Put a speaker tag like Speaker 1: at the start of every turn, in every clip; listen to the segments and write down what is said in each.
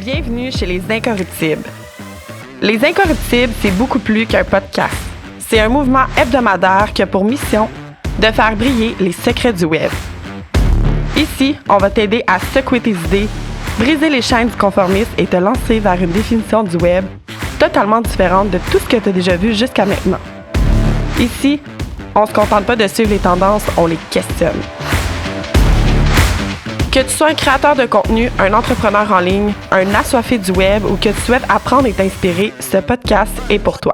Speaker 1: Bienvenue chez Les Incorruptibles. Les Incorruptibles, c'est beaucoup plus qu'un podcast. C'est un mouvement hebdomadaire qui a pour mission de faire briller les secrets du web. Ici, on va t'aider à secouer tes idées, briser les chaînes du conformisme et te lancer vers une définition du web totalement différente de tout ce que tu as déjà vu jusqu'à maintenant. Ici, on se contente pas de suivre les tendances, on les questionne. Que tu sois un créateur de contenu, un entrepreneur en ligne, un assoiffé du web ou que tu souhaites apprendre et t'inspirer, ce podcast est pour toi.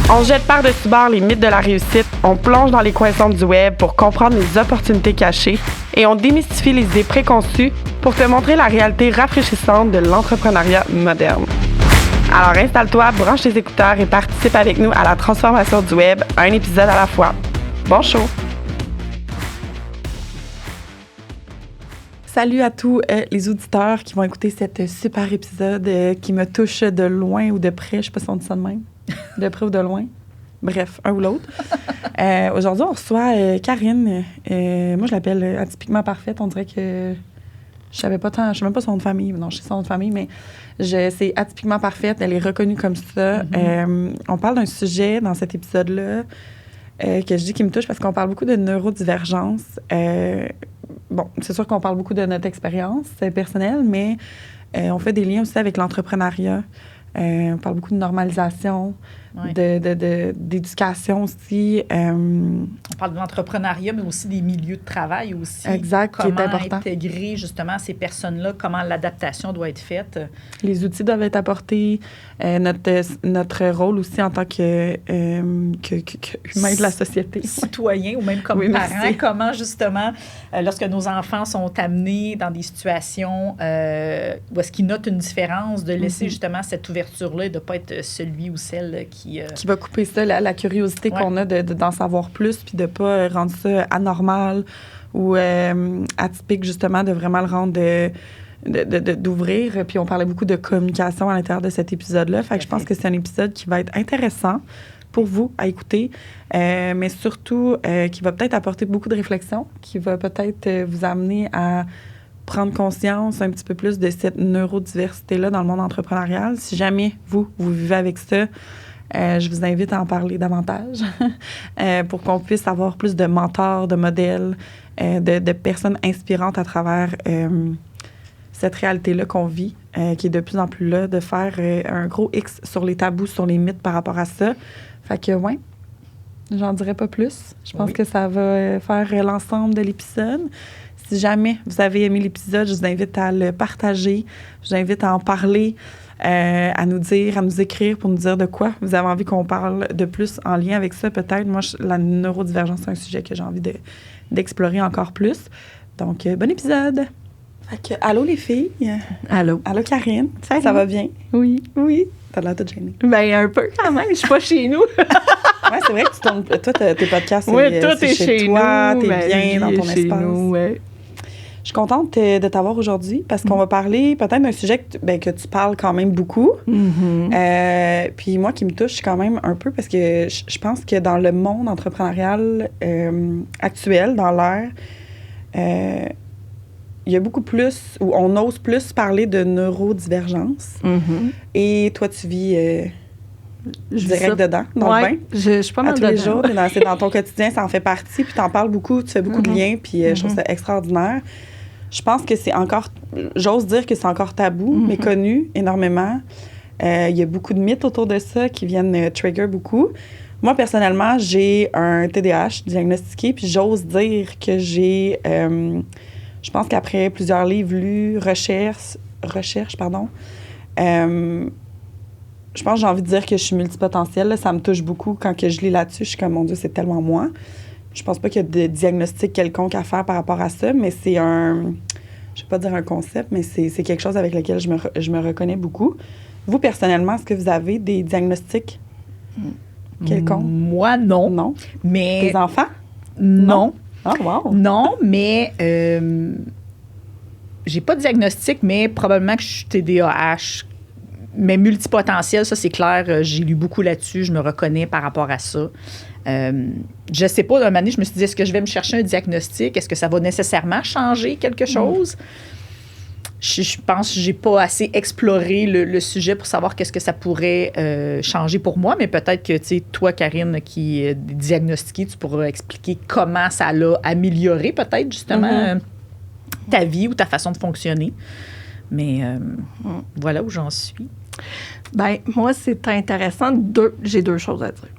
Speaker 1: On jette par-dessus bord les mythes de la réussite, on plonge dans les coins sombres du web pour comprendre les opportunités cachées et on démystifie les idées préconçues pour te montrer la réalité rafraîchissante de l'entrepreneuriat moderne. Alors installe-toi, branche tes écouteurs et participe avec nous à la transformation du web, un épisode à la fois. Bon show! Salut à tous les auditeurs qui vont écouter cet super épisode qui me touche de loin ou de près. Je sais pas si on dit ça de même. De près ou de loin. Bref, un ou l'autre. Aujourd'hui, on reçoit Karine. Moi, je l'appelle Atypiquement Parfaite. On dirait que je sais même pas son nom de famille. Non, je sais son nom de famille, mais c'est Atypiquement Parfaite. Elle est reconnue comme ça. On parle d'un sujet dans cet épisode-là que je dis qui me touche parce qu'on parle beaucoup de neurodivergence. Bon, c'est sûr qu'on parle beaucoup de notre expérience personnelle, mais on fait des liens aussi avec l'entrepreneuriat. On parle beaucoup de normalisation, d'éducation aussi.
Speaker 2: On parle de l'entrepreneuriat, mais aussi des milieux de travail aussi.
Speaker 1: Exact,
Speaker 2: comment
Speaker 1: qui est important.
Speaker 2: Intégrer justement ces personnes-là, comment l'adaptation doit être faite.
Speaker 1: Les outils doivent être apportés. Notre rôle aussi en tant qu'humain de la société.
Speaker 2: Citoyen ou même comme parents. Merci. Comment justement, lorsque nos enfants sont amenés dans des situations où est-ce qu'ils notent une différence, de laisser justement cette ouverture-là et de ne pas être celui ou celle qui
Speaker 1: va couper ça, la curiosité qu'on a d'en savoir plus, puis de ne pas rendre ça anormal ou atypique, justement, de vraiment le rendre d'ouvrir. Puis on parlait beaucoup de communication à l'intérieur de cet épisode-là. Fait que je pense que c'est un épisode qui va être intéressant pour vous à écouter, mais surtout qui va peut-être apporter beaucoup de réflexion, qui va peut-être vous amener à prendre conscience un petit peu plus de cette neurodiversité-là dans le monde entrepreneurial. Si jamais vous vivez avec ça, je vous invite à en parler davantage pour qu'on puisse avoir plus de mentors, de modèles, de personnes inspirantes à travers cette réalité-là qu'on vit, qui est de plus en plus là, de faire un gros X sur les tabous, sur les mythes par rapport à ça. Fait que, ouais, j'en dirai pas plus. Je pense que ça va faire l'ensemble de l'épisode. Si jamais vous avez aimé l'épisode, je vous invite à le partager. Je vous invite à en parler, à nous dire, à nous écrire pour nous dire de quoi vous avez envie qu'on parle de plus en lien avec ça, peut-être. Moi, la neurodivergence, c'est un sujet que j'ai envie d'explorer encore plus. Donc, bon épisode! Fait que, allô les filles!
Speaker 2: Allô!
Speaker 1: Allô Karine!
Speaker 2: Salut.
Speaker 1: Ça va bien?
Speaker 2: Oui.
Speaker 1: Oui! T'as l'air toute gênée.
Speaker 2: Bien, un peu quand même. Je suis pas chez nous.
Speaker 1: Oui, c'est vrai que tu tournes... Toi, tes podcasts, c'est chez toi. T'es bien dans ton espace.
Speaker 2: Nous, ouais.
Speaker 1: Je suis contente de t'avoir aujourd'hui parce qu'on va parler peut-être d'un sujet que tu parles quand même beaucoup. Puis moi, qui me touche quand même un peu parce que je pense que dans le monde entrepreneurial actuel, dans l'ère, il y a beaucoup plus, ou on ose plus parler de neurodivergence. Et toi, tu vis direct dedans, dans le bain.
Speaker 2: Je suis pas mal
Speaker 1: à tous
Speaker 2: dedans.
Speaker 1: les jours. C'est dans ton quotidien, ça en fait partie. Puis tu en parles beaucoup, tu fais beaucoup de liens. Puis je trouve ça extraordinaire. Je pense que c'est encore, j'ose dire que c'est encore tabou, méconnu énormément. Il y a beaucoup de mythes autour de ça qui viennent trigger beaucoup. Moi, personnellement, j'ai un TDAH diagnostiqué, puis j'ose dire que j'ai, je pense qu'après plusieurs livres lus, recherche, je pense que j'ai envie de dire que je suis multipotentielle. Là, ça me touche beaucoup quand que je lis là-dessus. Je suis comme, mon Dieu, c'est tellement moi. Je pense pas qu'il y a de diagnostic quelconque à faire par rapport à ça, mais c'est je vais pas dire un concept, mais c'est quelque chose avec lequel je me reconnais beaucoup. Vous, personnellement, est-ce que vous avez des diagnostics quelconques?
Speaker 2: Moi, non.
Speaker 1: Non?
Speaker 2: Mais...
Speaker 1: Des enfants?
Speaker 2: Non.
Speaker 1: Ah, wow!
Speaker 2: Non, mais j'ai pas de diagnostic, mais probablement que je suis TDAH. Mais multipotentiel, ça, c'est clair. J'ai lu beaucoup là-dessus. Je me reconnais par rapport à ça. Je sais pas, d'un moment donné, je me suis dit, est-ce que je vais me chercher un diagnostic? Est-ce que ça va nécessairement changer quelque chose? je pense que je n'ai pas assez exploré le sujet pour savoir qu'est-ce que ça pourrait changer pour moi, mais peut-être que, tu sais, toi, Karine, qui est diagnostiquée, tu pourras expliquer comment ça l'a amélioré, peut-être, justement, ta vie ou ta façon de fonctionner. Mais voilà où j'en suis.
Speaker 3: Bien, moi, c'est intéressant. J'ai 2 choses à dire.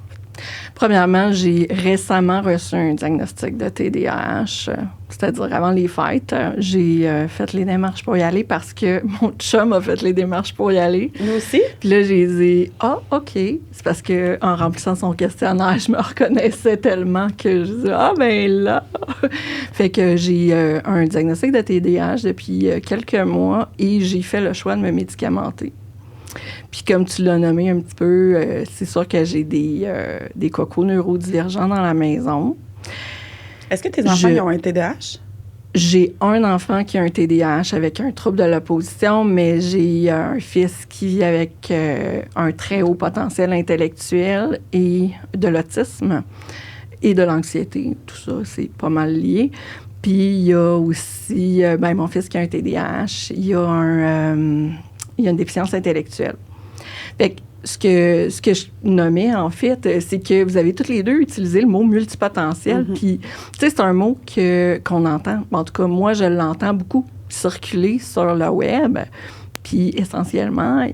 Speaker 3: Premièrement, j'ai récemment reçu un diagnostic de TDAH, c'est-à-dire avant les fêtes. J'ai fait les démarches pour y aller parce que mon chum a fait les démarches pour y aller.
Speaker 2: Nous aussi?
Speaker 3: Puis là, j'ai dit « Ah, OK. » C'est parce qu'en remplissant son questionnaire, je me reconnaissais tellement que je dis « Ah, ben là! » Fait que j'ai un diagnostic de TDAH depuis quelques mois et j'ai fait le choix de me médicamenter. Puis comme tu l'as nommé un petit peu, c'est sûr que j'ai des cocos neurodivergents dans la maison.
Speaker 1: Est-ce que tes enfants ont un TDAH?
Speaker 3: J'ai un enfant qui a un TDAH avec un trouble de l'opposition, mais j'ai un fils qui vit avec un très haut potentiel intellectuel et de l'autisme et de l'anxiété. Tout ça, c'est pas mal lié. Puis il y a aussi mon fils qui a un TDAH, il y a une déficience intellectuelle. Fait que ce que je nommais, en fait, c'est que vous avez toutes les deux utilisé le mot multipotentiel. Puis, tu sais, c'est un mot qu'on entend. En tout cas, moi, je l'entends beaucoup circuler sur le web. Puis, essentiellement,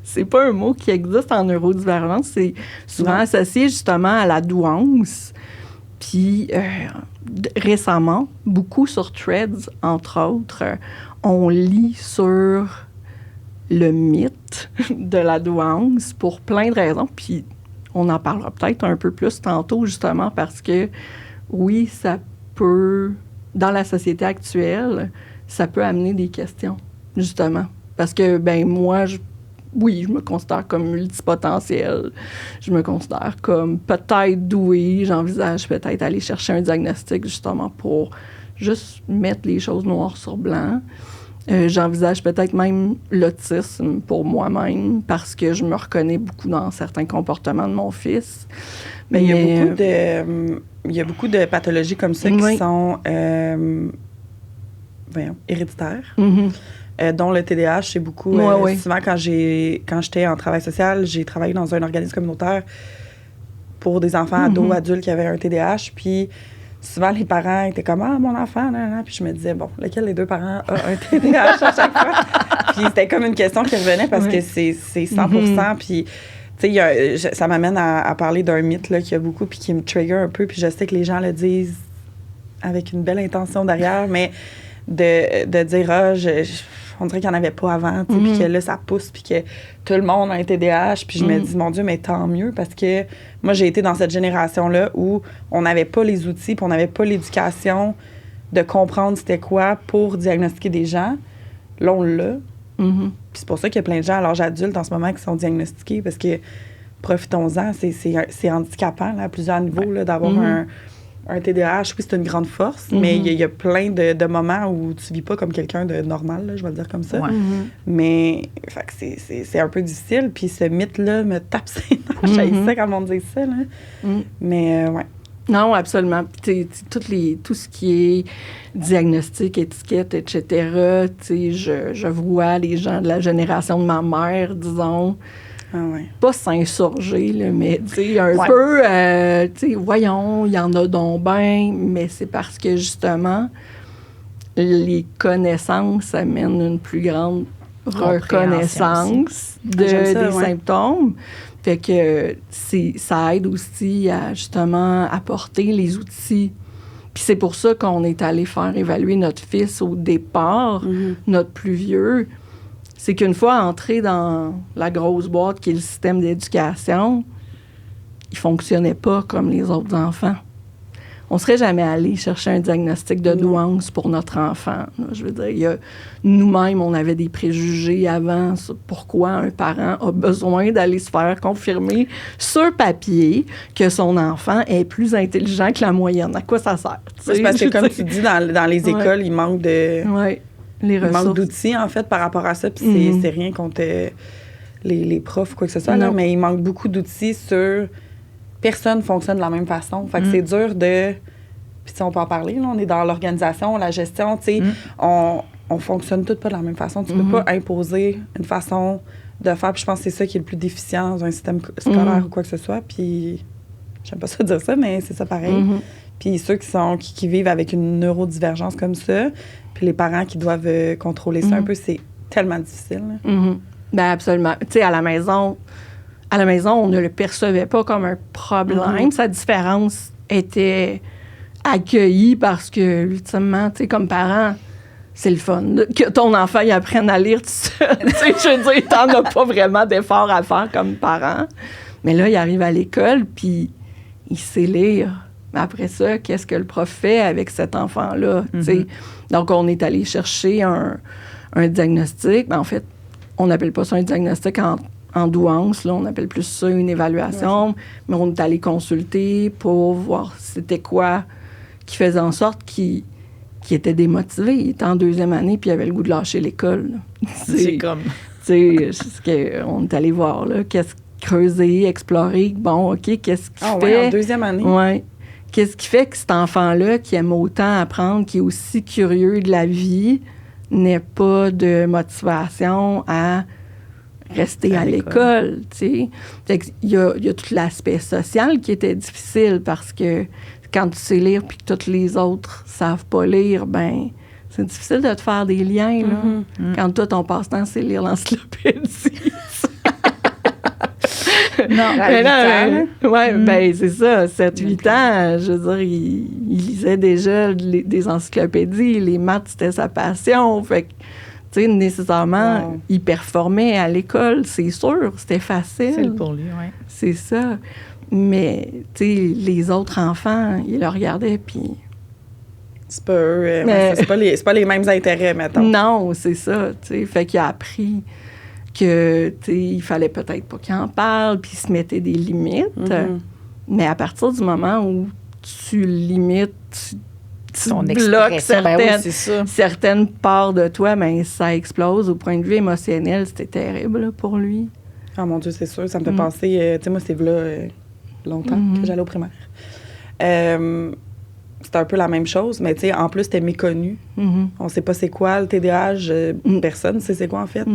Speaker 3: c'est pas un mot qui existe en neurodivergence. C'est souvent associé justement à la douance. Puis, récemment, beaucoup sur Threads, entre autres, on lit sur le mythe de la douance pour plein de raisons. Puis on en parlera peut-être un peu plus tantôt, justement, parce que, oui, ça peut, dans la société actuelle, ça peut amener des questions, justement. Parce que, moi, je me considère comme multipotentiel. Je me considère comme peut-être douée. J'envisage peut-être aller chercher un diagnostic, justement, pour juste mettre les choses noires sur blanc. J'envisage peut-être même l'autisme pour moi-même parce que je me reconnais beaucoup dans certains comportements de mon fils.
Speaker 1: Mais il y a beaucoup de pathologies comme ça qui sont héréditaires, dont le TDAH, c'est beaucoup... Souvent, quand j'étais en travail social, j'ai travaillé dans un organisme communautaire pour des enfants, ados, adultes qui avaient un TDAH, puis... Souvent, les parents étaient comme « Ah, mon enfant, nan. » Puis je me disais, bon, lequel des 2 parents a un TDAH à chaque fois? Puis c'était comme une question qui revenait parce que c'est 100%. Puis, tu sais, ça m'amène à parler d'un mythe là, qu'il y a beaucoup puis qui me trigger un peu. Puis je sais que les gens le disent avec une belle intention derrière, mais de dire « Ah, on dirait qu'il n'y en avait pas avant, puis que là, ça pousse, puis que tout le monde a un TDAH. » Puis je me dis, mon Dieu, mais tant mieux, parce que moi, j'ai été dans cette génération-là où on n'avait pas les outils, puis on n'avait pas l'éducation de comprendre c'était quoi pour diagnostiquer des gens. Là, on l'a. Puis c'est pour ça qu'il y a plein de gens à l'âge adulte en ce moment qui sont diagnostiqués, parce que profitons-en, c'est handicapant là, à plusieurs niveaux là, d'avoir un TDAH. Oui, c'est une grande force, mais il y a plein de moments où tu vis pas comme quelqu'un de normal, là, je vais le dire comme ça. Mais fait que c'est un peu difficile. Puis ce mythe-là me tape ses nerfs. J'haïssais quand on dit ça. Là. Mais ouais.
Speaker 3: Non, absolument. Tout ce qui est diagnostic, étiquette, etc., je vois les gens de la génération de ma mère, disons, pas s'insurger, là, mais un peu, voyons, il y en a donc bien, mais c'est parce que, justement, les connaissances amènent une plus grande reconnaissance des symptômes. Fait que ça aide aussi à, justement, apporter les outils. Puis c'est pour ça qu'on est allé faire évaluer notre fils au départ, notre plus vieux. C'est qu'une fois entré dans la grosse boîte qui est le système d'éducation, il ne fonctionnait pas comme les autres enfants. On ne serait jamais allé chercher un diagnostic de douance pour notre enfant. Je veux dire, nous-mêmes, on avait des préjugés avant sur pourquoi un parent a besoin d'aller se faire confirmer sur papier que son enfant est plus intelligent que la moyenne. À quoi ça sert?
Speaker 1: C'est parce que, comme tu dis, dans les écoles, il manque de...
Speaker 3: Les ressources.
Speaker 1: Il manque d'outils, en fait, par rapport à ça. Puis c'est rien contre les profs ou quoi que ce soit, là, mais il manque beaucoup d'outils sur... Personne ne fonctionne de la même façon. Fait que c'est dur de... Puis on peut en parler, là, on est dans l'organisation, la gestion, tu sais. on fonctionne toutes pas de la même façon. Tu peux pas imposer une façon de faire. Puis je pense que c'est ça qui est le plus déficient dans un système scolaire ou quoi que ce soit. Puis j'aime pas ça dire ça, mais c'est ça pareil. Puis ceux qui vivent avec une neurodivergence comme ça, puis les parents qui doivent contrôler ça un peu, c'est tellement difficile.
Speaker 3: Ben absolument. Tu sais, à la maison, on ne le percevait pas comme un problème. Sa différence était accueillie parce que, ultimement, tu sais, comme parent, c'est le fun que ton enfant il apprenne à lire tout seul. Tu sais, je veux dire, t'en as pas vraiment d'effort à faire comme parent. Mais là, il arrive à l'école, puis il sait lire. Mais après ça, qu'est-ce que le prof fait avec cet enfant-là? Tu sais? Donc, on est allé chercher un diagnostic. Ben, en fait, on n'appelle pas ça un diagnostic en douance. Là, on appelle plus ça une évaluation. Mais on est allé consulter pour voir c'était quoi qui faisait en sorte qu'il était démotivé. Il était en 2e année, puis il avait le goût de lâcher l'école.
Speaker 2: C'est comme...
Speaker 3: Tu sais, on est allé voir, là, creuser, explorer. Bon, OK, qu'est-ce qui fait...
Speaker 1: Ouais, en 2e année?
Speaker 3: Oui. Qu'est-ce qui fait que cet enfant-là, qui aime autant apprendre, qui est aussi curieux de la vie, n'ait pas de motivation à rester à l'école, tu sais. Fait qu'il y a tout l'aspect social qui était difficile parce que quand tu sais lire puis que tous les autres savent pas lire, ben c'est difficile de te faire des liens, là. Quand toi, ton passe-temps, c'est lire l'encyclopédie.
Speaker 2: Non,
Speaker 3: ben c'est ça, 7-8 ans, je veux dire, il lisait déjà des encyclopédies, les maths, c'était sa passion, fait que, tu sais, nécessairement, il performait à l'école, c'est sûr, c'était facile.
Speaker 2: C'est pour lui, oui.
Speaker 3: C'est ça. Mais, tu sais, les autres enfants, ils le regardaient, puis...
Speaker 1: C'est pas eux, c'est pas les mêmes intérêts, mettons.
Speaker 3: Non, c'est ça, tu sais, fait qu'il a appris que, tu sais, il fallait peut-être pas qu'il en parle, puis il se mettait des limites. Mais à partir du moment où tu limites, tu bloques certaines parts de toi, ben ça explose. Au point de vue émotionnel, c'était terrible là, pour lui.
Speaker 1: Ah mon Dieu, c'est sûr. Ça me fait penser... tu sais, moi, c'est longtemps que j'allais au primaire. C'était un peu la même chose, mais tu sais, en plus, c'était méconnu. On sait pas c'est quoi le TDAH. Personne sait c'est quoi, en fait.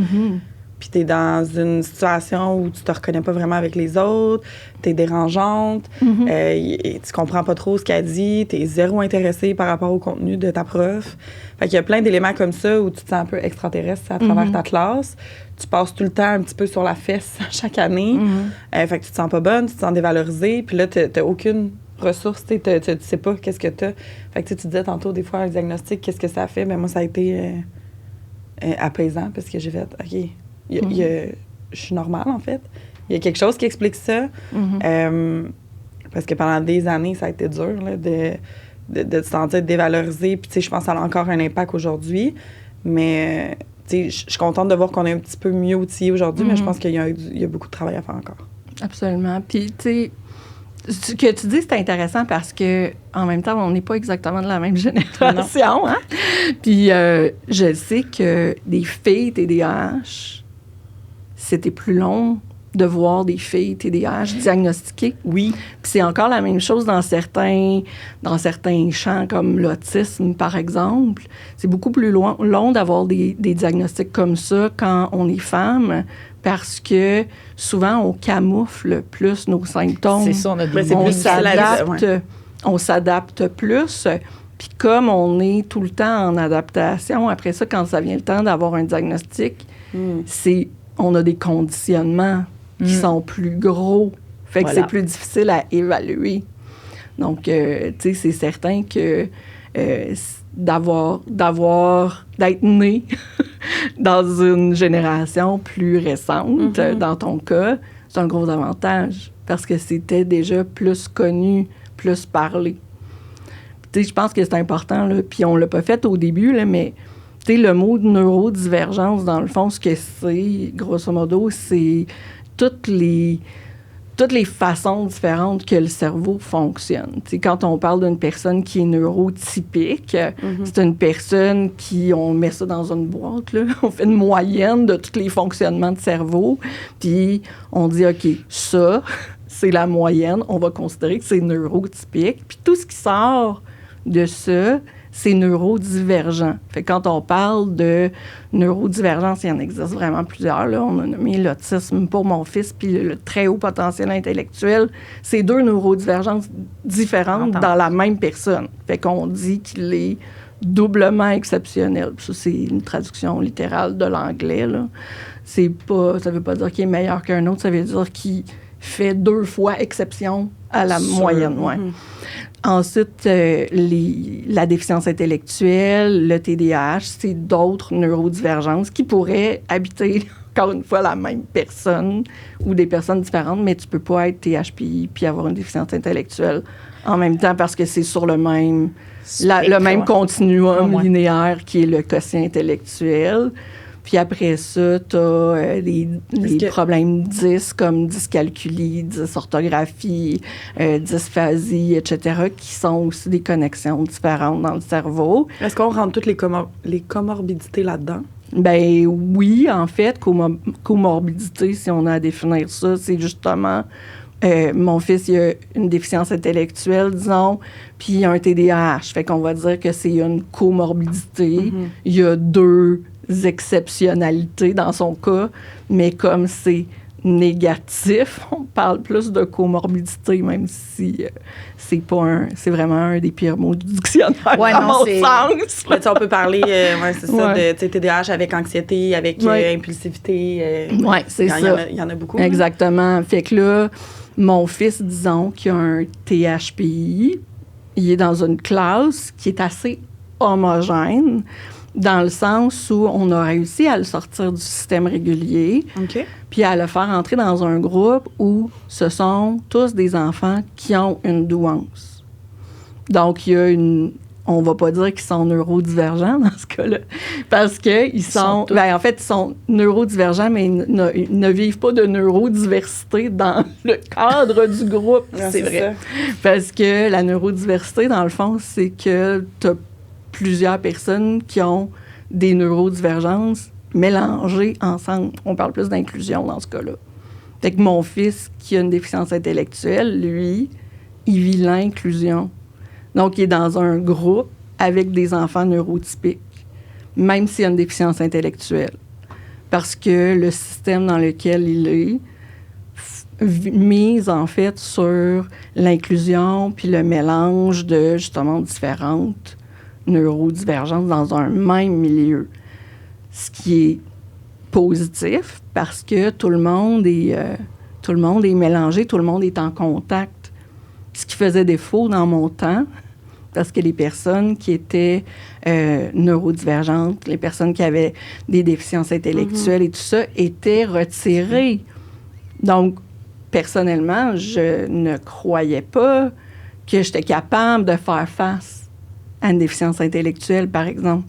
Speaker 1: Puis t'es dans une situation où tu te reconnais pas vraiment avec les autres, t'es dérangeante, tu comprends pas trop ce qu'elle dit, t'es zéro intéressé par rapport au contenu de ta prof. Fait qu'il y a plein d'éléments comme ça où tu te sens un peu extraterrestre à travers ta classe. Tu passes tout le temps un petit peu sur la fesse chaque année. Fait que tu te sens pas bonne, tu te sens dévalorisée, puis là, t'as aucune ressource, tu sais pas qu'est-ce que t'as. Fait que tu disais tantôt, des fois, un diagnostic, qu'est-ce que ça fait? Mais moi, ça a été apaisant parce que j'ai fait, OK... je suis normale, en fait. Il y a quelque chose qui explique ça. Parce que pendant des années, ça a été dur là, de te sentir dévalorisée. Puis, tu sais, je pense que ça a encore un impact aujourd'hui. Mais, tu sais, je suis contente de voir qu'on est un petit peu mieux outillés aujourd'hui, mais je pense qu'il y a beaucoup de travail à faire encore.
Speaker 3: Absolument. Puis, tu sais, ce que tu dis, c'est intéressant parce que en même temps, on n'est pas exactement de la même génération. Hein? Puis, je sais que des filles TDAH, c'était plus long de voir des filles TDAH diagnostiquées.
Speaker 1: Oui.
Speaker 3: Puis c'est encore la même chose dans certains champs comme l'autisme, par exemple. C'est beaucoup plus long d'avoir des diagnostics comme ça quand on est femme parce que souvent, on camoufle plus nos symptômes.
Speaker 2: C'est ça, on a
Speaker 3: on s'adapte plus. Puis comme on est tout le temps en adaptation, après ça, quand ça vient le temps d'avoir un diagnostic, on a des conditionnements qui sont plus gros. Fait que c'est plus difficile à évaluer. Donc, tu sais, c'est certain que d'être né dans une génération plus récente, dans ton cas, c'est un gros avantage parce que c'était déjà plus connu, plus parlé. Tu sais, je pense que c'est important, là, puis on l'a pas fait au début, là, mais tu sais, le mot de neurodivergence, dans le fond, ce que c'est, grosso modo, c'est toutes les façons différentes que le cerveau fonctionne. Tu sais, quand on parle d'une personne qui est neurotypique, c'est une personne on met ça dans une boîte, là, on fait une moyenne de tous les fonctionnements de cerveau, puis on dit, OK, ça, c'est la moyenne, on va considérer que c'est neurotypique, puis tout ce qui sort de ça, c'est neurodivergent. Fait que quand on parle de neurodivergence, il y en existe vraiment plusieurs. Là. On a nommé l'autisme pour mon fils, puis le très haut potentiel intellectuel. C'est 2 neurodivergences différentes dans la même personne. Fait qu'on dit qu'il est doublement exceptionnel. Ça, c'est une traduction littérale de l'anglais. Là. Ça ne veut pas dire qu'il est meilleur qu'un autre, ça veut dire qu'il fait 2 fois exception à la moyenne. Ouais. Ensuite, la déficience intellectuelle, le TDAH, c'est d'autres neurodivergences qui pourraient habiter, encore une fois, la même personne ou des personnes différentes, mais tu ne peux pas être THPI puis avoir une déficience intellectuelle en même temps parce que c'est sur le même continuum linéaire qui est le quotient intellectuel. Puis après ça, tu as des problèmes 10 comme dyscalculie, dysorthographie, dysphasie, etc., qui sont aussi des connexions différentes dans le cerveau.
Speaker 1: Est-ce qu'on rentre toutes les comorbidités là-dedans?
Speaker 3: Ben oui, en fait, comorbidité, si on a à définir ça, c'est justement... mon fils, il a une déficience intellectuelle, disons, puis il a un TDAH. Fait qu'on va dire que c'est une comorbidité. Il y a 2 exceptionnalités dans son cas, mais comme c'est négatif, on parle plus de comorbidité, même si c'est vraiment un des pires mots du dictionnaire, à mon sens.
Speaker 1: Là, on peut parler, de TDAH avec anxiété, avec impulsivité.
Speaker 3: Oui, c'est ça.
Speaker 1: Il y en a beaucoup.
Speaker 3: Exactement. Fait que là, mon fils, disons, qui a un THPI, il est dans une classe qui est assez homogène, dans le sens où on a réussi à le sortir du système régulier, puis à le faire entrer dans un groupe où ce sont tous des enfants qui ont une douance. Donc, il y a on va pas dire qu'ils sont neurodivergents dans ce cas-là, parce qu'ils sont en fait, ils sont neurodivergents, mais ils ne vivent pas de neurodiversité dans le cadre du groupe.
Speaker 1: C'est vrai.
Speaker 3: Parce que la neurodiversité, dans le fond, c'est que tu as plusieurs personnes qui ont des neurodivergences mélangées ensemble. On parle plus d'inclusion dans ce cas-là. Fait que mon fils, qui a une déficience intellectuelle, lui, il vit l'inclusion. Donc, il est dans un groupe avec des enfants neurotypiques, même s'il a une déficience intellectuelle. Parce que le système dans lequel il est mise, en fait, sur l'inclusion puis le mélange de, justement, différentes neurodivergences dans un même milieu. Ce qui est positif parce que tout le monde est mélangé, tout le monde est en contact. Ce qui faisait défaut dans mon temps, parce que les personnes qui étaient neurodivergentes, les personnes qui avaient des déficiences intellectuelles et tout ça, étaient retirées. Donc, personnellement, je ne croyais pas que j'étais capable de faire face à une déficience intellectuelle, par exemple.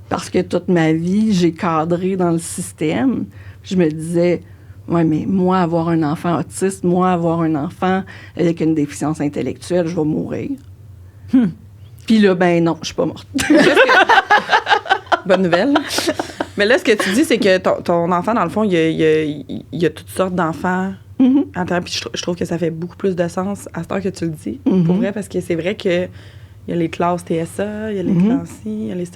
Speaker 3: Parce que toute ma vie, j'ai cadré dans le système. Je me disais, ouais, mais moi, avoir un enfant autiste, moi, avoir un enfant avec une déficience intellectuelle, je vais mourir. Puis là, ben non, je suis pas morte.
Speaker 1: Bonne nouvelle. Mais là, ce que tu dis, c'est que ton enfant, dans le fond, il y a toutes sortes d'enfants. Puis je trouve que ça fait beaucoup plus de sens à cette heure que tu le dis, pour vrai, parce que c'est vrai que il y a les classes TSA, il y a les classes I, il y a les...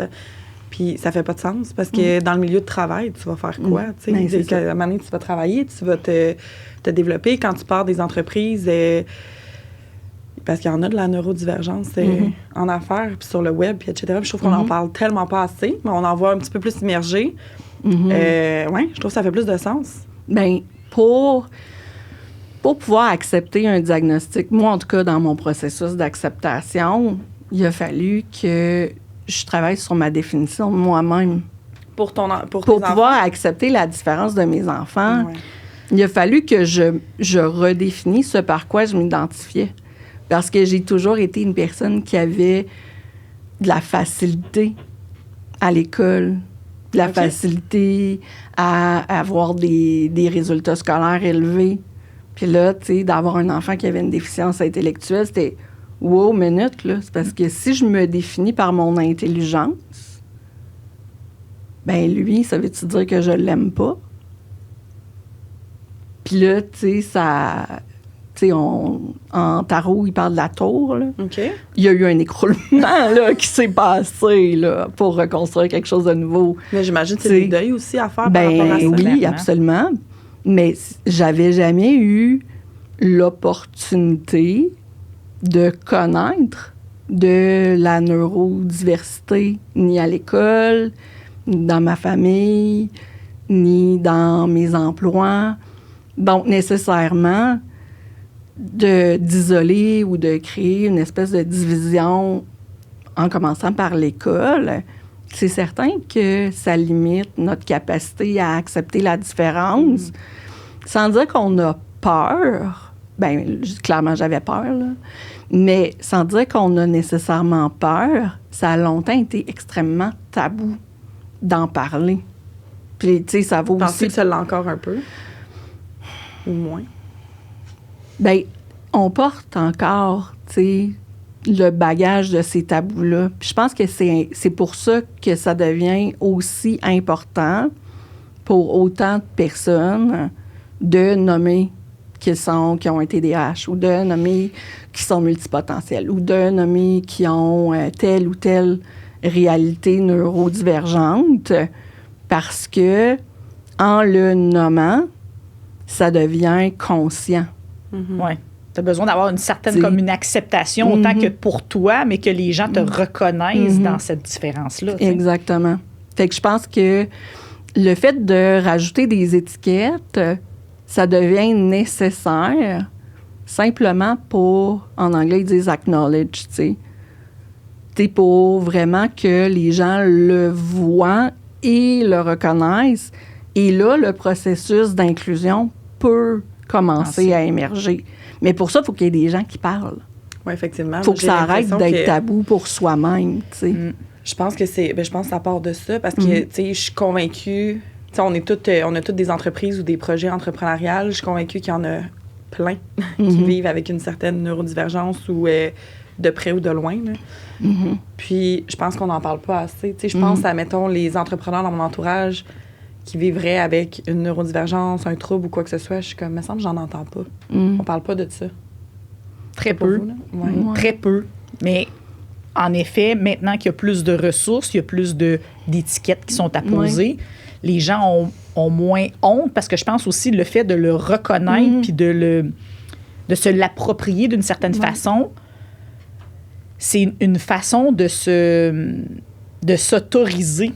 Speaker 1: Puis ça fait pas de sens, parce que dans le milieu de travail, tu vas faire quoi? À un moment donné, tu vas travailler, tu vas te développer. Quand tu pars des entreprises, parce qu'il y en a de la neurodivergence en affaires, puis sur le web, puis etc. Puis je trouve qu'on n'en parle tellement pas assez, mais on en voit un petit peu plus immergé. Oui, je trouve que ça fait plus de sens.
Speaker 3: Bien, pour pouvoir accepter un diagnostic, moi, en tout cas, dans mon processus d'acceptation, il a fallu que je travaille sur ma définition de moi-même.
Speaker 1: Pour
Speaker 3: pouvoir accepter la différence de mes enfants, il a fallu que je redéfinisse ce par quoi je m'identifiais. Parce que j'ai toujours été une personne qui avait de la facilité à l'école, de la facilité à avoir des résultats scolaires élevés. Puis là, tu sais, d'avoir un enfant qui avait une déficience intellectuelle, c'était « wow, minute », là. C'est parce que si je me définis par mon intelligence, ben lui, ça veut-tu dire que je l'aime pas? Puis là, tu sais, tu sais, en tarot, il parle de la tour, là.
Speaker 1: OK.
Speaker 3: Il y a eu un écroulement, là, qui s'est passé, là, pour reconstruire quelque chose de nouveau.
Speaker 1: Mais j'imagine que c'est des deuils aussi à faire par rapport à ça.
Speaker 3: Oui,
Speaker 2: clairement.
Speaker 3: absolument. Mais j'avais jamais eu l'opportunité de connaître de la neurodiversité, ni à l'école, ni dans ma famille, ni dans mes emplois. Donc, nécessairement, d'isoler ou de créer une espèce de division en commençant par l'école, c'est certain que ça limite notre capacité à accepter la différence. Sans dire qu'on a peur, bien, clairement, j'avais peur, là, mais sans dire qu'on a nécessairement peur, ça a longtemps été extrêmement tabou d'en parler. Puis, tu sais, ça vaut
Speaker 1: Penses-tu
Speaker 3: aussi...
Speaker 1: que ça l'a encore un peu? Ou moins?
Speaker 3: Bien, on porte encore, tu sais, le bagage de ces tabous-là. Puis je pense que c'est pour ça que ça devient aussi important pour autant de personnes de nommer qu'ils ont un TDAH ou de nommer qu'ils sont multipotentiels ou de nommer qu'ils ont telle ou telle réalité neurodivergente parce que en le nommant, ça devient conscient.
Speaker 2: Oui. Tu as besoin d'avoir une certaine comme une acceptation, autant que pour toi, mais que les gens te reconnaissent dans cette différence-là. T'sais.
Speaker 3: Exactement. Fait que je pense que le fait de rajouter des étiquettes, ça devient nécessaire simplement pour, en anglais, ils disent acknowledge, tu sais. C'est pour vraiment que les gens le voient et le reconnaissent. Et là, le processus d'inclusion peut commencer à émerger. Mais pour ça, il faut qu'il y ait des gens qui parlent.
Speaker 1: Oui, effectivement.
Speaker 3: Il faut que ça arrête d'être tabou pour soi-même, tu sais.
Speaker 1: Je pense que je pense que ça part de ça parce que, tu sais, je suis convaincue... Tu sais, on a toutes des entreprises ou des projets entrepreneuriales. Je suis convaincue qu'il y en a plein qui vivent avec une certaine neurodivergence ou de près ou de loin. Là. Puis, je pense qu'on n'en parle pas assez. Tu sais, je pense à, mettons, les entrepreneurs dans mon entourage qui vivraient avec une neurodivergence, un trouble ou quoi que ce soit. Je suis comme, me semble que j'en entends pas. On parle pas de ça.
Speaker 2: Très peu. Très peu. Mais en effet, maintenant qu'il y a plus de ressources, il y a plus d'étiquettes qui sont apposées, les gens ont moins honte parce que je pense aussi le fait de le reconnaître puis de se l'approprier d'une certaine façon, c'est une façon de s'autoriser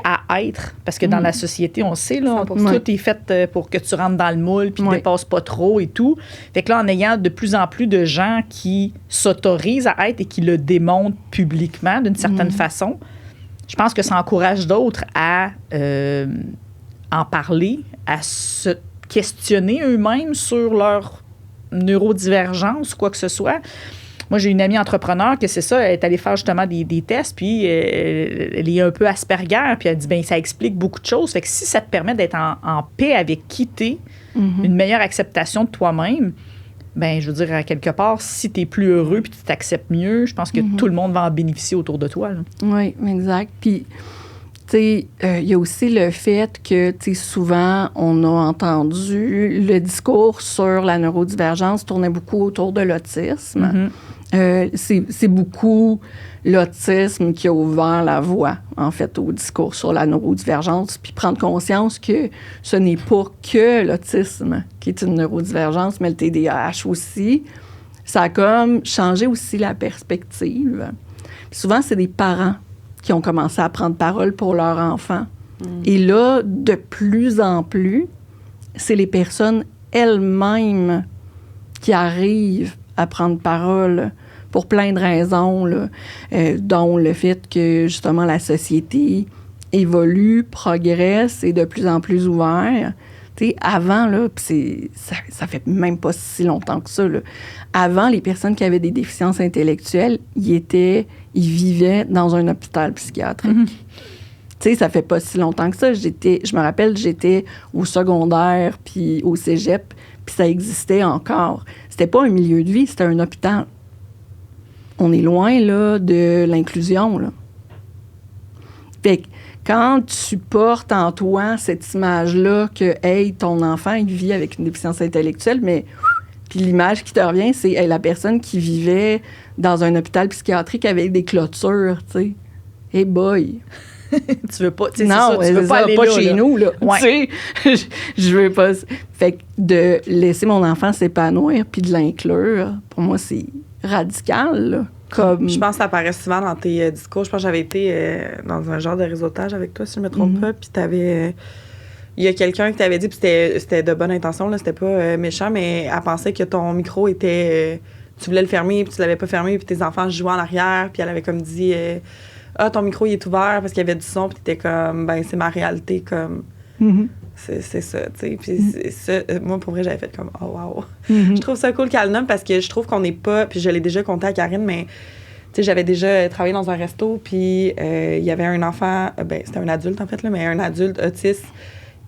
Speaker 2: à être, parce que dans la société, on sait, là, tout est fait pour que tu rentres dans le moule puis ne dépasses pas trop et tout. Fait que là, en ayant de plus en plus de gens qui s'autorisent à être et qui le démontrent publiquement d'une certaine façon, je pense que ça encourage d'autres à en parler, à se questionner eux-mêmes sur leur neurodivergence, quoi que ce soit. Moi, j'ai une amie entrepreneur que c'est ça, elle est allée faire justement des tests, puis elle est un peu Asperger, puis elle dit, bien, ça explique beaucoup de choses. Fait que si ça te permet d'être en paix avec qui t'es, une meilleure acceptation de toi-même, bien, je veux dire, à quelque part, si t'es plus heureux puis tu t'acceptes mieux, je pense que tout le monde va en bénéficier autour de toi. Là.
Speaker 3: Oui, exact. Puis, tu sais, il y a aussi le fait que, tu sais, souvent, on a entendu le discours sur la neurodivergence tournait beaucoup autour de l'autisme. C'est beaucoup l'autisme qui a ouvert la voie, en fait, au discours sur la neurodivergence, puis prendre conscience que ce n'est pas que l'autisme qui est une neurodivergence, mais le TDAH aussi. Ça a comme changé aussi la perspective. Puis souvent, c'est des parents qui ont commencé à prendre parole pour leurs enfants. Et là, de plus en plus, c'est les personnes elles-mêmes qui arrivent à prendre parole pour plein de raisons, là, dont le fait que, justement, la société évolue, progresse, est de plus en plus ouverte. Tu sais, avant, là, ça fait même pas si longtemps que ça, là. Avant, les personnes qui avaient des déficiences intellectuelles, ils vivaient dans un hôpital psychiatrique. Tu sais, ça fait pas si longtemps que ça. Je me rappelle, j'étais au secondaire puis au cégep, puis ça existait encore. C'était pas un milieu de vie, c'était un hôpital. On est loin, là, de l'inclusion, là. Fait que quand tu portes en toi cette image-là que, hey, ton enfant, il vit avec une déficience intellectuelle, mais Puis l'image qui te revient, c'est la personne qui vivait dans un hôpital psychiatrique avec des clôtures, tu sais. Hey boy!
Speaker 2: Tu veux pas, tu sais,
Speaker 3: non,
Speaker 2: c'est ça, tu veux pas aller
Speaker 3: pas
Speaker 2: là,
Speaker 3: chez
Speaker 2: là.
Speaker 3: nous, là.
Speaker 2: Ouais.
Speaker 3: Tu sais, je veux pas... Fait que de laisser mon enfant s'épanouir puis de l'inclure, pour moi, c'est radical, là. Comme...
Speaker 1: Je pense que ça apparaît souvent dans tes discours. Je pense que j'avais été dans un genre de réseautage avec toi, si je ne me trompe pas, puis t'avais... Il y a quelqu'un qui t'avait dit, puis c'était de bonne intention, là, c'était pas méchant, mais elle pensait que ton micro était... tu voulais le fermer, puis tu l'avais pas fermé, puis tes enfants jouaient en arrière, puis elle avait comme dit... ton micro, il est ouvert parce qu'il y avait du son, puis t'étais comme... Ben, c'est ma réalité, comme... C'est ça, tu sais. Puis ça, moi, pour vrai, j'avais fait comme... Oh, wow! Je trouve ça cool qu'elle nomme, parce que je trouve qu'on n'est pas... Puis je l'ai déjà conté à Karine, mais... Tu sais, j'avais déjà travaillé dans un resto, puis il y avait un enfant... ben, c'était un adulte, en fait, là, mais un adulte autiste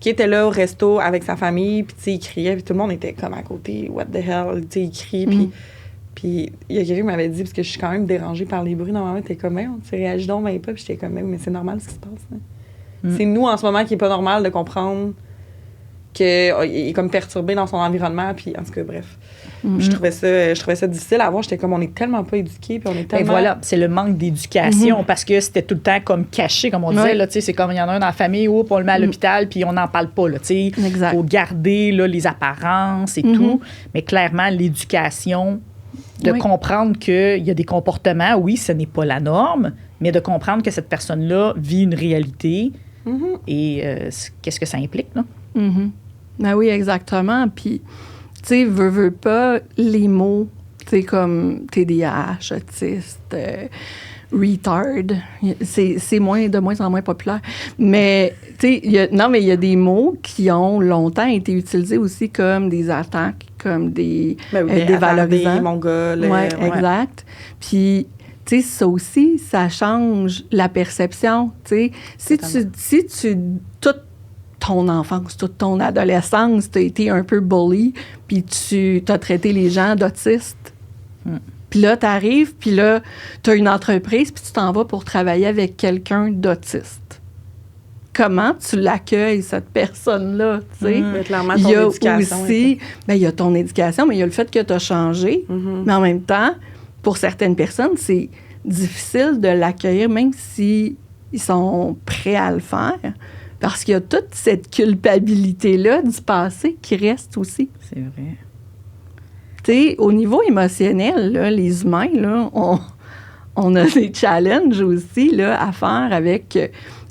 Speaker 1: qui était là au resto avec sa famille, puis tu sais, il criait, puis tout le monde était comme à côté, what the hell, tu sais, il crie, puis il y a quelqu'un qui m'avait dit, parce que je suis quand même dérangée par les bruits, normalement, t'es comme, on réagit donc même pas, puis j'étais comme, mais c'est normal ce qui se passe, hein. C'est nous, en ce moment, qui est pas normal de comprendre qu'il est comme perturbé dans son environnement, puis en tout cas, bref. Je trouvais ça difficile à voir. J'étais comme, on est tellement pas éduqués, puis on est tellement...
Speaker 2: Et voilà, c'est le manque d'éducation, parce que c'était tout le temps comme caché, comme on disait, là, tu sais, c'est comme il y en a un dans la famille, on le met à l'hôpital, puis on n'en parle pas, là, tu sais. Il faut garder, là, les apparences et tout, mais clairement, l'éducation, de comprendre qu'il y a des comportements, oui, ce n'est pas la norme, mais de comprendre que cette personne-là vit une réalité et qu'est-ce que ça implique, là?
Speaker 3: Ben oui, exactement. Puis, tu sais, veux pas, les mots, tu sais, comme TDAH, autiste, retard, c'est de moins en moins populaire. Mais, tu sais, il y a des mots qui ont longtemps été utilisés aussi comme des attaques, comme des dévalorisants.
Speaker 1: Des mongols.
Speaker 3: Oui, exact. Puis, tu sais, ça aussi, ça change la perception. Tu sais, si tu toute ton enfance, toute ton adolescence, tu as été un peu bully, puis tu as traité les gens d'autistes. Puis là, tu arrives, puis là, tu as une entreprise, puis tu t'en vas pour travailler avec quelqu'un d'autiste. Comment tu l'accueilles, cette personne-là, tu sais?
Speaker 1: Clairement, ton éducation.
Speaker 3: Aussi, il y a ton éducation, mais il y a le fait que tu as changé. Mais en même temps, pour certaines personnes, c'est difficile de l'accueillir, même s'ils sont prêts à le faire. Parce qu'il y a toute cette culpabilité-là du passé qui reste aussi.
Speaker 2: C'est vrai.
Speaker 3: Tu sais, au niveau émotionnel, là, les humains, là, on a des challenges aussi là, à faire avec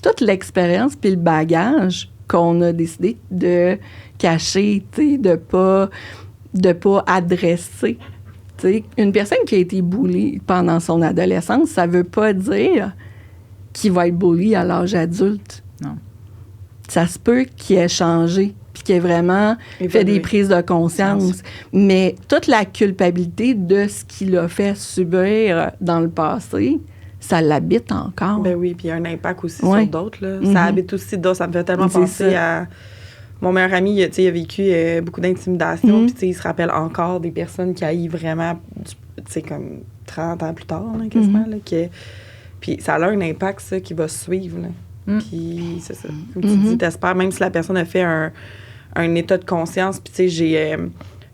Speaker 3: toute l'expérience puis le bagage qu'on a décidé de cacher, tu sais, de pas adresser. Tu sais, une personne qui a été bully pendant son adolescence, ça veut pas dire qu'il va être bully à l'âge adulte.
Speaker 2: Non.
Speaker 3: Ça se peut qu'il ait changé puis qu'il ait vraiment fait des prises de conscience. Mais toute la culpabilité de ce qu'il a fait subir dans le passé, ça l'habite encore.
Speaker 1: Ben oui, puis il y a un impact aussi sur d'autres. Là. Ça habite aussi d'autres. Ça me fait tellement penser à... Mon meilleur ami, il a vécu beaucoup d'intimidation, puis il se rappelle encore des personnes qui haïssent vraiment, comme 30 ans plus tard, là, quasiment. Là, puis ça a un impact, ça, qui va suivre. Là. Puis c'est ça. Comme tu dis, t'espères, même si la personne a fait un état de conscience, puis tu sais,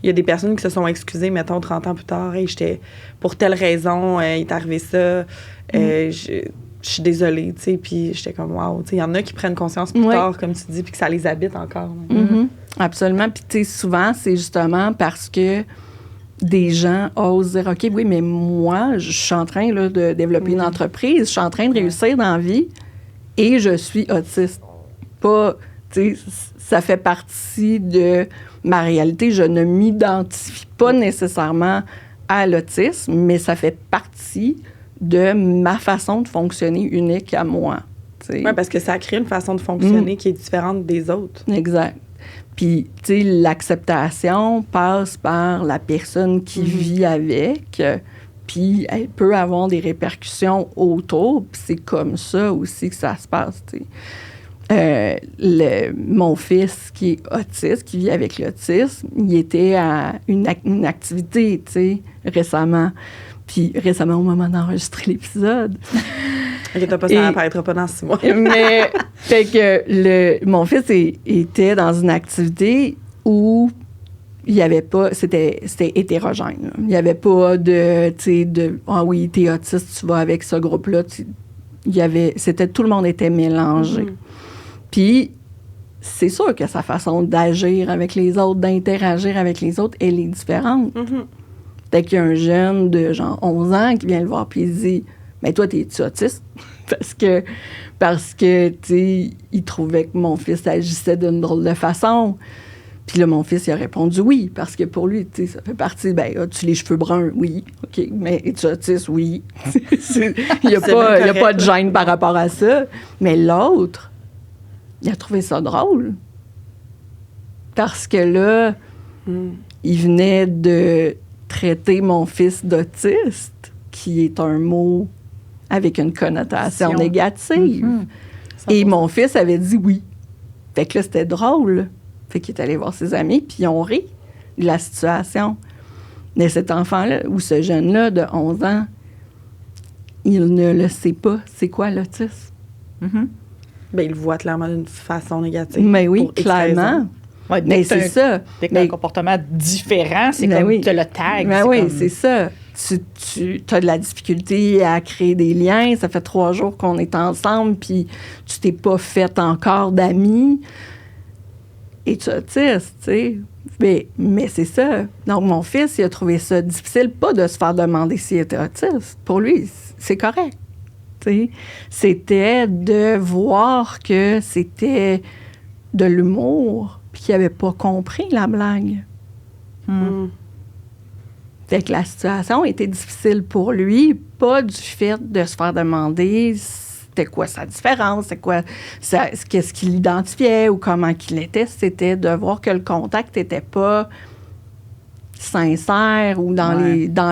Speaker 1: il y a des personnes qui se sont excusées, mettons, 30 ans plus tard, hey, j'étais pour telle raison, il est arrivé ça, je suis désolée, tu sais, puis j'étais comme, wow, tu sais, il y en a qui prennent conscience plus tard, comme tu dis, puis que ça les habite encore.
Speaker 3: Absolument, puis tu sais, souvent, c'est justement parce que des gens osent dire, OK, oui, mais moi, je suis en train là, de développer une entreprise, je suis en train de réussir dans la vie et je suis autiste. Pas, tu sais, ça fait partie de ma réalité. Je ne m'identifie pas nécessairement à l'autisme, mais ça fait partie de ma façon de fonctionner unique à moi. Oui,
Speaker 1: parce que ça crée une façon de fonctionner qui est différente des autres.
Speaker 3: Exact. Puis, tu sais, l'acceptation passe par la personne qui vit avec, puis elle peut avoir des répercussions autour, puis c'est comme ça aussi que ça se passe, tu sais. Mon fils qui est autiste, qui vit avec l'autisme, il était à une activité, tu sais, récemment. Puis récemment, au moment d'enregistrer l'épisode.
Speaker 1: OK, ça n'apparaîtra pas dans 6 mois.
Speaker 3: Mais, fait que mon fils était dans une activité où il y avait pas, c'était hétérogène. Là. Il n'y avait pas de, tu sais, ah oui, t'es autiste, tu vas avec ce groupe-là. Tout le monde était mélangé. Puis, c'est sûr que sa façon d'agir avec les autres, d'interagir avec les autres, elle est différente. Fait qu'il y a un jeune de genre 11 ans qui vient le voir puis il dit « Mais toi, t'es-tu autiste? » Parce que, tu sais, il trouvait que mon fils agissait d'une drôle de façon. Puis là, mon fils, il a répondu oui, parce que pour lui, tu sais, ça fait partie, as-tu les cheveux bruns? Oui. OK. Mais es-tu autiste? Oui. Il n'y a pas de gêne par rapport à ça. Mais l'autre, il a trouvé ça drôle. Parce que là, il venait de traiter mon fils d'autiste, qui est un mot avec une connotation négative. Et mon fils avait dit oui. Fait que là, c'était drôle. Fait qu'il est allé voir ses amis, puis ils ont ri de la situation. Mais cet enfant-là, ou ce jeune-là de 11 ans, il ne le sait pas. C'est quoi l'autisme?
Speaker 1: Il le voit clairement d'une façon négative.
Speaker 3: Mais oui, clairement.
Speaker 2: Ouais, mais c'est ça. Dès que tu as un comportement différent, c'est comme tu le tag.
Speaker 3: Mais oui, c'est ça. Tu as de la difficulté à créer des liens. Ça fait 3 jours qu'on est ensemble, puis tu t'es pas fait encore d'amis. Et tu es autiste, tu sais. Mais c'est ça. Donc, mon fils, il a trouvé ça difficile, pas de se faire demander s'il était autiste. Pour lui, c'est correct. T'sais. C'était de voir que c'était de l'humour, puis qu'il n'avait pas compris la blague. Fait que la situation était difficile pour lui, pas du fait de se faire demander c'était quoi sa différence, qu'est-ce qu'il identifiait ou comment qu'il était. C'était de voir que le contact n'était pas sincère ou dans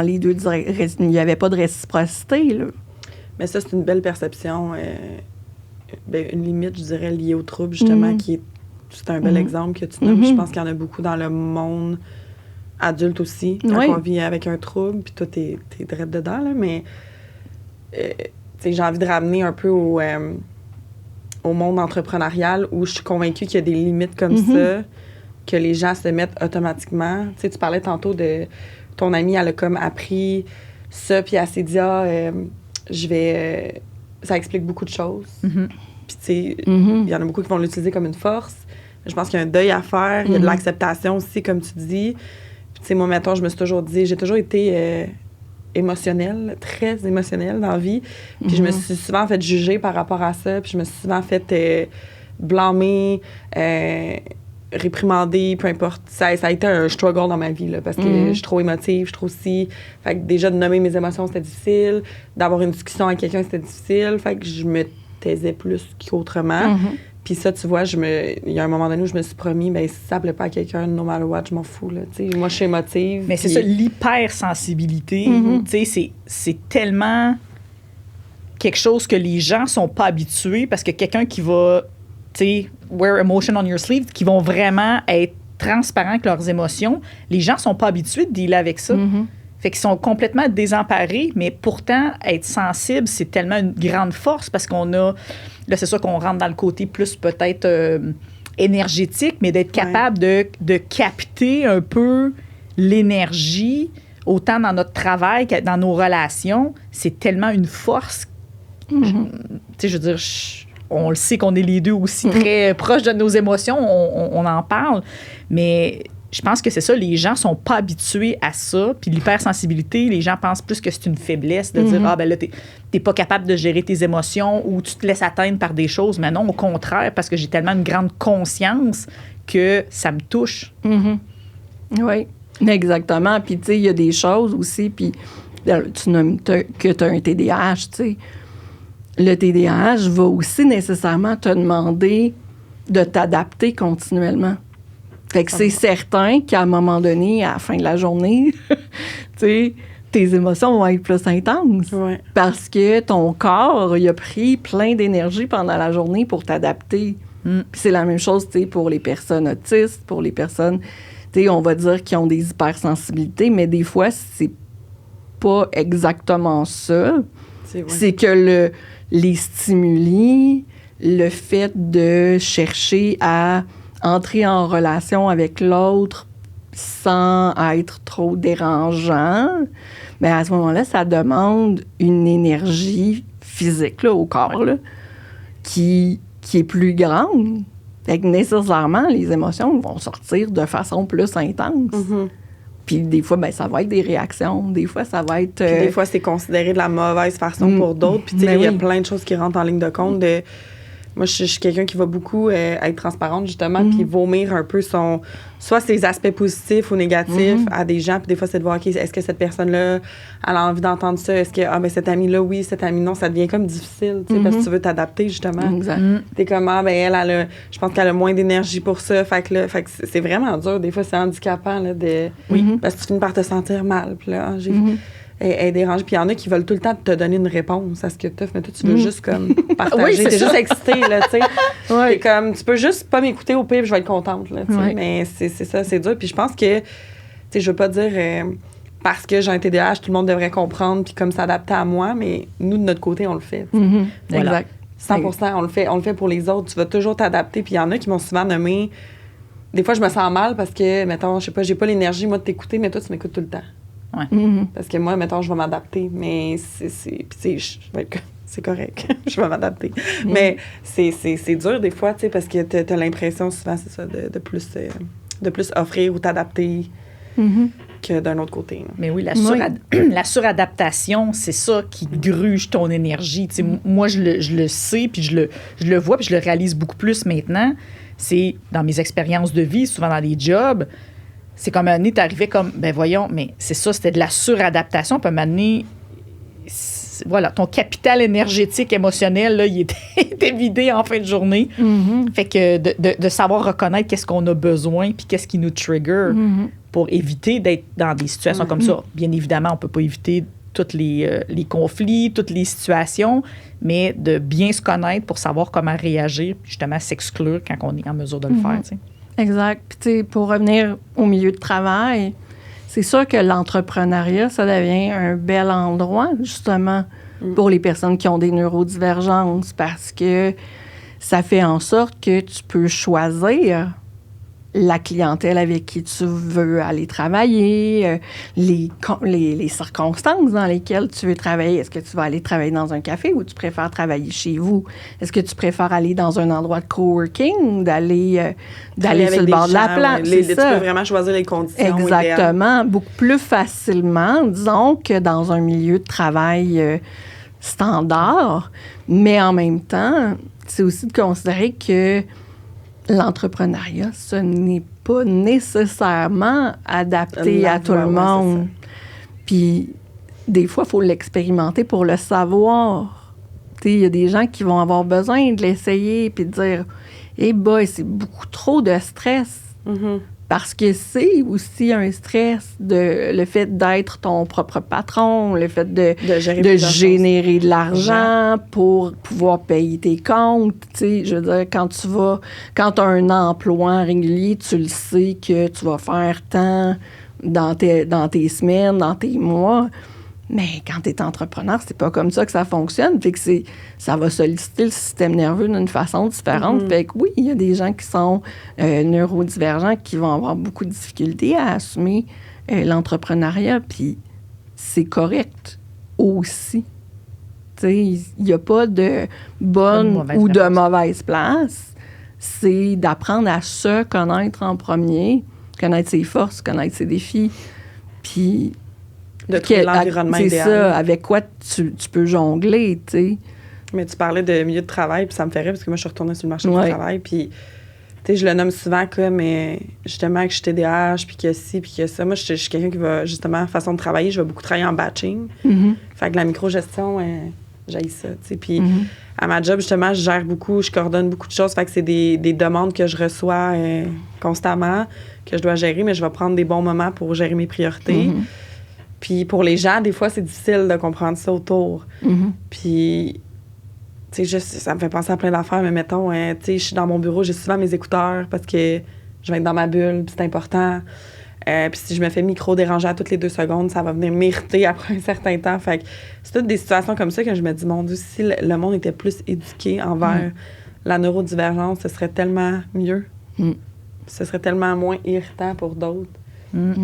Speaker 3: les deux directions. Il n'y avait pas de réciprocité, là.
Speaker 1: Mais ça, c'est une belle perception. Une limite, je dirais, liée au trouble, justement, c'est un bel exemple que tu nommes. Je pense qu'il y en a beaucoup dans le monde adulte aussi, quand on vit avec un trouble, puis toi, t'es direct dedans, là, mais j'ai envie de ramener un peu au monde entrepreneurial où je suis convaincue qu'il y a des limites comme ça, que les gens se mettent automatiquement. Tu sais, tu parlais tantôt de ton amie, elle a comme appris ça, puis elle s'est dit, ça explique beaucoup de choses. Puis, tu sais, il y en a beaucoup qui vont l'utiliser comme une force. Je pense qu'il y a un deuil à faire. Il y a de l'acceptation aussi, comme tu dis. Puis, tu sais, moi, mettons, je me suis toujours dit, j'ai toujours été émotionnelle, très émotionnelle dans la vie. Puis, je me suis souvent fait juger par rapport à ça. Puis, je me suis souvent fait blâmer, réprimander, peu importe. Ça a été un struggle dans ma vie, là, parce que je suis trop émotive, je suis trop si. Fait que déjà, de nommer mes émotions, c'était difficile. D'avoir une discussion avec quelqu'un, c'était difficile. Fait que je me taisais plus qu'autrement. Puis ça, tu vois, il y a un moment donné où je me suis promis, si ça ne plaît pas à quelqu'un, no matter what, je m'en fous, là. T'sais, moi, je suis émotive.
Speaker 2: Mais c'est ça, l'hypersensibilité, tu sais, c'est tellement quelque chose que les gens sont pas habitués, parce que quelqu'un qui va, tu sais, wear emotion on your sleeve, qui vont vraiment être transparents avec leurs émotions, les gens sont pas habitués de dealer avec ça. Fait qu'ils sont complètement désemparés, mais pourtant, être sensible, c'est tellement une grande force, parce qu'on a... Là, c'est sûr qu'on rentre dans le côté plus peut-être énergétique, mais d'être capable de capter un peu l'énergie, autant dans notre travail que dans nos relations, c'est tellement une force. Tu sais, je veux dire, on le sait qu'on est les deux aussi très proches de nos émotions, on en parle, mais je pense que c'est ça, les gens sont pas habitués à ça, puis l'hypersensibilité, les gens pensent plus que c'est une faiblesse de dire, là, t'es pas capable de gérer tes émotions ou tu te laisses atteindre par des choses, mais non, au contraire, parce que j'ai tellement une grande conscience que ça me touche.
Speaker 3: Oui, exactement, puis tu sais, il y a des choses aussi, puis tu nommes que tu as un TDAH, tu sais. Le TDAH va aussi nécessairement te demander de t'adapter continuellement. Fait que c'est certain qu'à un moment donné, à la fin de la journée, tu sais, tes émotions vont être plus intenses. Parce que ton corps, il a pris plein d'énergie pendant la journée pour t'adapter. Puis c'est la même chose, tu sais, pour les personnes autistes, pour les personnes, tu sais, on va dire qui ont des hypersensibilités, mais des fois, c'est pas exactement ça. C'est que les stimuli, le fait de chercher à entrer en relation avec l'autre, sans être trop dérangeant, mais à ce moment-là, ça demande une énergie physique là, au corps là, qui est plus grande. Fait que nécessairement, les émotions vont sortir de façon plus intense.
Speaker 1: Mm-hmm.
Speaker 3: Puis des fois, ben, ça va être des réactions. Des fois, ça va être...
Speaker 1: Puis des fois, c'est considéré de la mauvaise façon pour d'autres. Puis tu sais, il y a plein de choses qui rentrent en ligne de compte. Moi, je suis quelqu'un qui va beaucoup être transparente, justement, puis vomir un peu soit ses aspects positifs ou négatifs à des gens. Puis des fois, c'est de voir, OK, est-ce que cette personne-là, elle a envie d'entendre ça? Est-ce que, ben cet ami-là, oui, cet ami, non? Ça devient comme difficile, tu sais, parce que tu veux t'adapter, justement.
Speaker 3: Exact.
Speaker 1: T'es comme, ben elle je pense qu'elle a moins d'énergie pour ça. Fait que c'est vraiment dur. Des fois, c'est handicapant, là, parce que tu finis par te sentir mal. Puis là, elle dérange. Puis il y en a qui veulent tout le temps te donner une réponse à ce que tu as. Mais toi, tu veux juste comme partager.
Speaker 2: Oui,
Speaker 1: t'es juste excitée, là, tu sais.
Speaker 3: Ouais.
Speaker 1: T'es comme, tu peux juste pas m'écouter au pire, je vais être contente, là, tu sais.
Speaker 3: Ouais.
Speaker 1: Mais c'est ça, c'est dur. Puis je pense que, tu sais, je veux pas dire parce que j'ai un TDAH, tout le monde devrait comprendre puis comme s'adapter à moi, mais nous, de notre côté, on le fait.
Speaker 3: Voilà. Exact.
Speaker 1: 100%, on le fait pour les autres. Tu vas toujours t'adapter. Puis il y en a qui m'ont souvent nommé. Des fois, je me sens mal parce que, mettons, je sais pas, j'ai pas l'énergie, moi, de t'écouter, mais toi, tu m'écoutes tout le temps.
Speaker 2: Ouais.
Speaker 1: Parce que moi, mettons, je vais m'adapter, mais c'est correct. Je vais m'adapter. Mais c'est dur des fois, tu sais, parce que t'as l'impression souvent, c'est ça, de plus offrir ou t'adapter que d'un autre côté. Là.
Speaker 2: Mais oui, la suradaptation, c'est ça qui gruge ton énergie. Tu sais, moi, je le sais, puis je le vois, puis je le réalise beaucoup plus maintenant. C'est dans mes expériences de vie, souvent dans les jobs. C'est comme un année, t'arrivais comme, ben voyons, mais c'est ça, c'était de la suradaptation. Puis un moment donné, voilà, ton capital énergétique, émotionnel, là, il était vidé en fin de journée. Fait que de savoir reconnaître qu'est-ce qu'on a besoin puis qu'est-ce qui nous trigger pour éviter d'être dans des situations comme ça. Bien évidemment, on peut pas éviter tous les conflits, toutes les situations, mais de bien se connaître pour savoir comment réagir, puis justement s'exclure quand on est en mesure de le faire, tu sais.
Speaker 3: Exact. Puis, tu sais, pour revenir au milieu de travail, c'est sûr que l'entrepreneuriat, ça devient un bel endroit, justement, pour les personnes qui ont des neurodivergences, parce que ça fait en sorte que tu peux choisir la clientèle avec qui tu veux aller travailler, les circonstances dans lesquelles tu veux travailler. Est-ce que tu vas aller travailler dans un café ou tu préfères travailler chez vous? Est-ce que tu préfères aller dans un endroit de coworking ou d'aller sur le bord de la plage?
Speaker 1: Tu peux vraiment choisir les conditions.
Speaker 3: Exactement. Beaucoup plus facilement, disons, que dans un milieu de travail standard. Mais en même temps, c'est aussi de considérer que l'entrepreneuriat, ce n'est pas nécessairement adapté à tout le monde. Puis, des fois, il faut l'expérimenter pour le savoir. Tu sais, il y a des gens qui vont avoir besoin de l'essayer puis de dire « Eh boy, c'est beaucoup trop de stress. Parce que c'est aussi un stress le fait d'être ton propre patron, le fait de générer de l'argent pour pouvoir payer tes comptes. Tu sais, je veux dire, quand tu as un emploi régulier, tu le sais que tu vas faire tant dans tes semaines, dans tes mois. Mais quand tu es entrepreneur, c'est pas comme ça que ça fonctionne. Fait que ça va solliciter le système nerveux d'une façon différente. Fait que oui, il y a des gens qui sont neurodivergents qui vont avoir beaucoup de difficultés à assumer l'entrepreneuriat, puis c'est correct aussi. Tu sais, il n'y a pas de bonne ou de mauvaise place. C'est d'apprendre à se connaître en premier, connaître ses forces, connaître ses défis, puis
Speaker 1: de trouver l'environnement idéal.
Speaker 3: C'est ça, avec quoi tu peux jongler, tu sais.
Speaker 1: Mais tu parlais de milieu de travail, puis ça me fait rire, parce que moi, je suis retournée sur le marché du travail, puis, tu sais, je le nomme souvent comme, justement, que je suis TDAH, puis que ci, puis que ça. Moi, je suis quelqu'un qui va, justement, façon de travailler, je vais beaucoup travailler en batching. Fait que la microgestion, j'haïs ça, tu sais. Puis, à ma job, justement, je gère beaucoup, je coordonne beaucoup de choses. Fait que c'est des demandes que je reçois constamment, que je dois gérer, mais je vais prendre des bons moments pour gérer mes priorités. Puis pour les gens, des fois, c'est difficile de comprendre ça autour. Puis, tu sais, ça me fait penser à plein d'affaires, mais mettons, tu sais, je suis dans mon bureau, j'ai souvent mes écouteurs parce que je vais être dans ma bulle, puis c'est important. Puis si je me fais micro-déranger à toutes les 2 secondes, ça va venir m'irriter après un certain temps. Fait que c'est toutes des situations comme ça que je me dis, mon Dieu, si le monde était plus éduqué envers la neurodivergence, ce serait tellement mieux. Ce serait tellement moins irritant pour d'autres.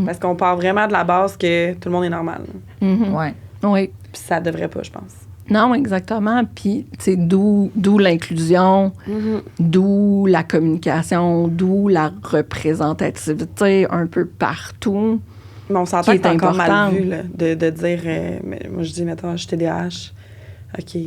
Speaker 1: Parce qu'on part vraiment de la base que tout le monde est normal.
Speaker 2: Ouais.
Speaker 3: Oui.
Speaker 1: Puis ça devrait pas, je pense.
Speaker 3: Non, exactement. Puis, tu sais, d'où l'inclusion, d'où la communication, d'où la représentativité un peu partout.
Speaker 1: Mais on s'entend que c'est encore mal
Speaker 3: importante.
Speaker 1: vu, là, de dire... mais moi, je dis, mettons, je suis TDAH. OK.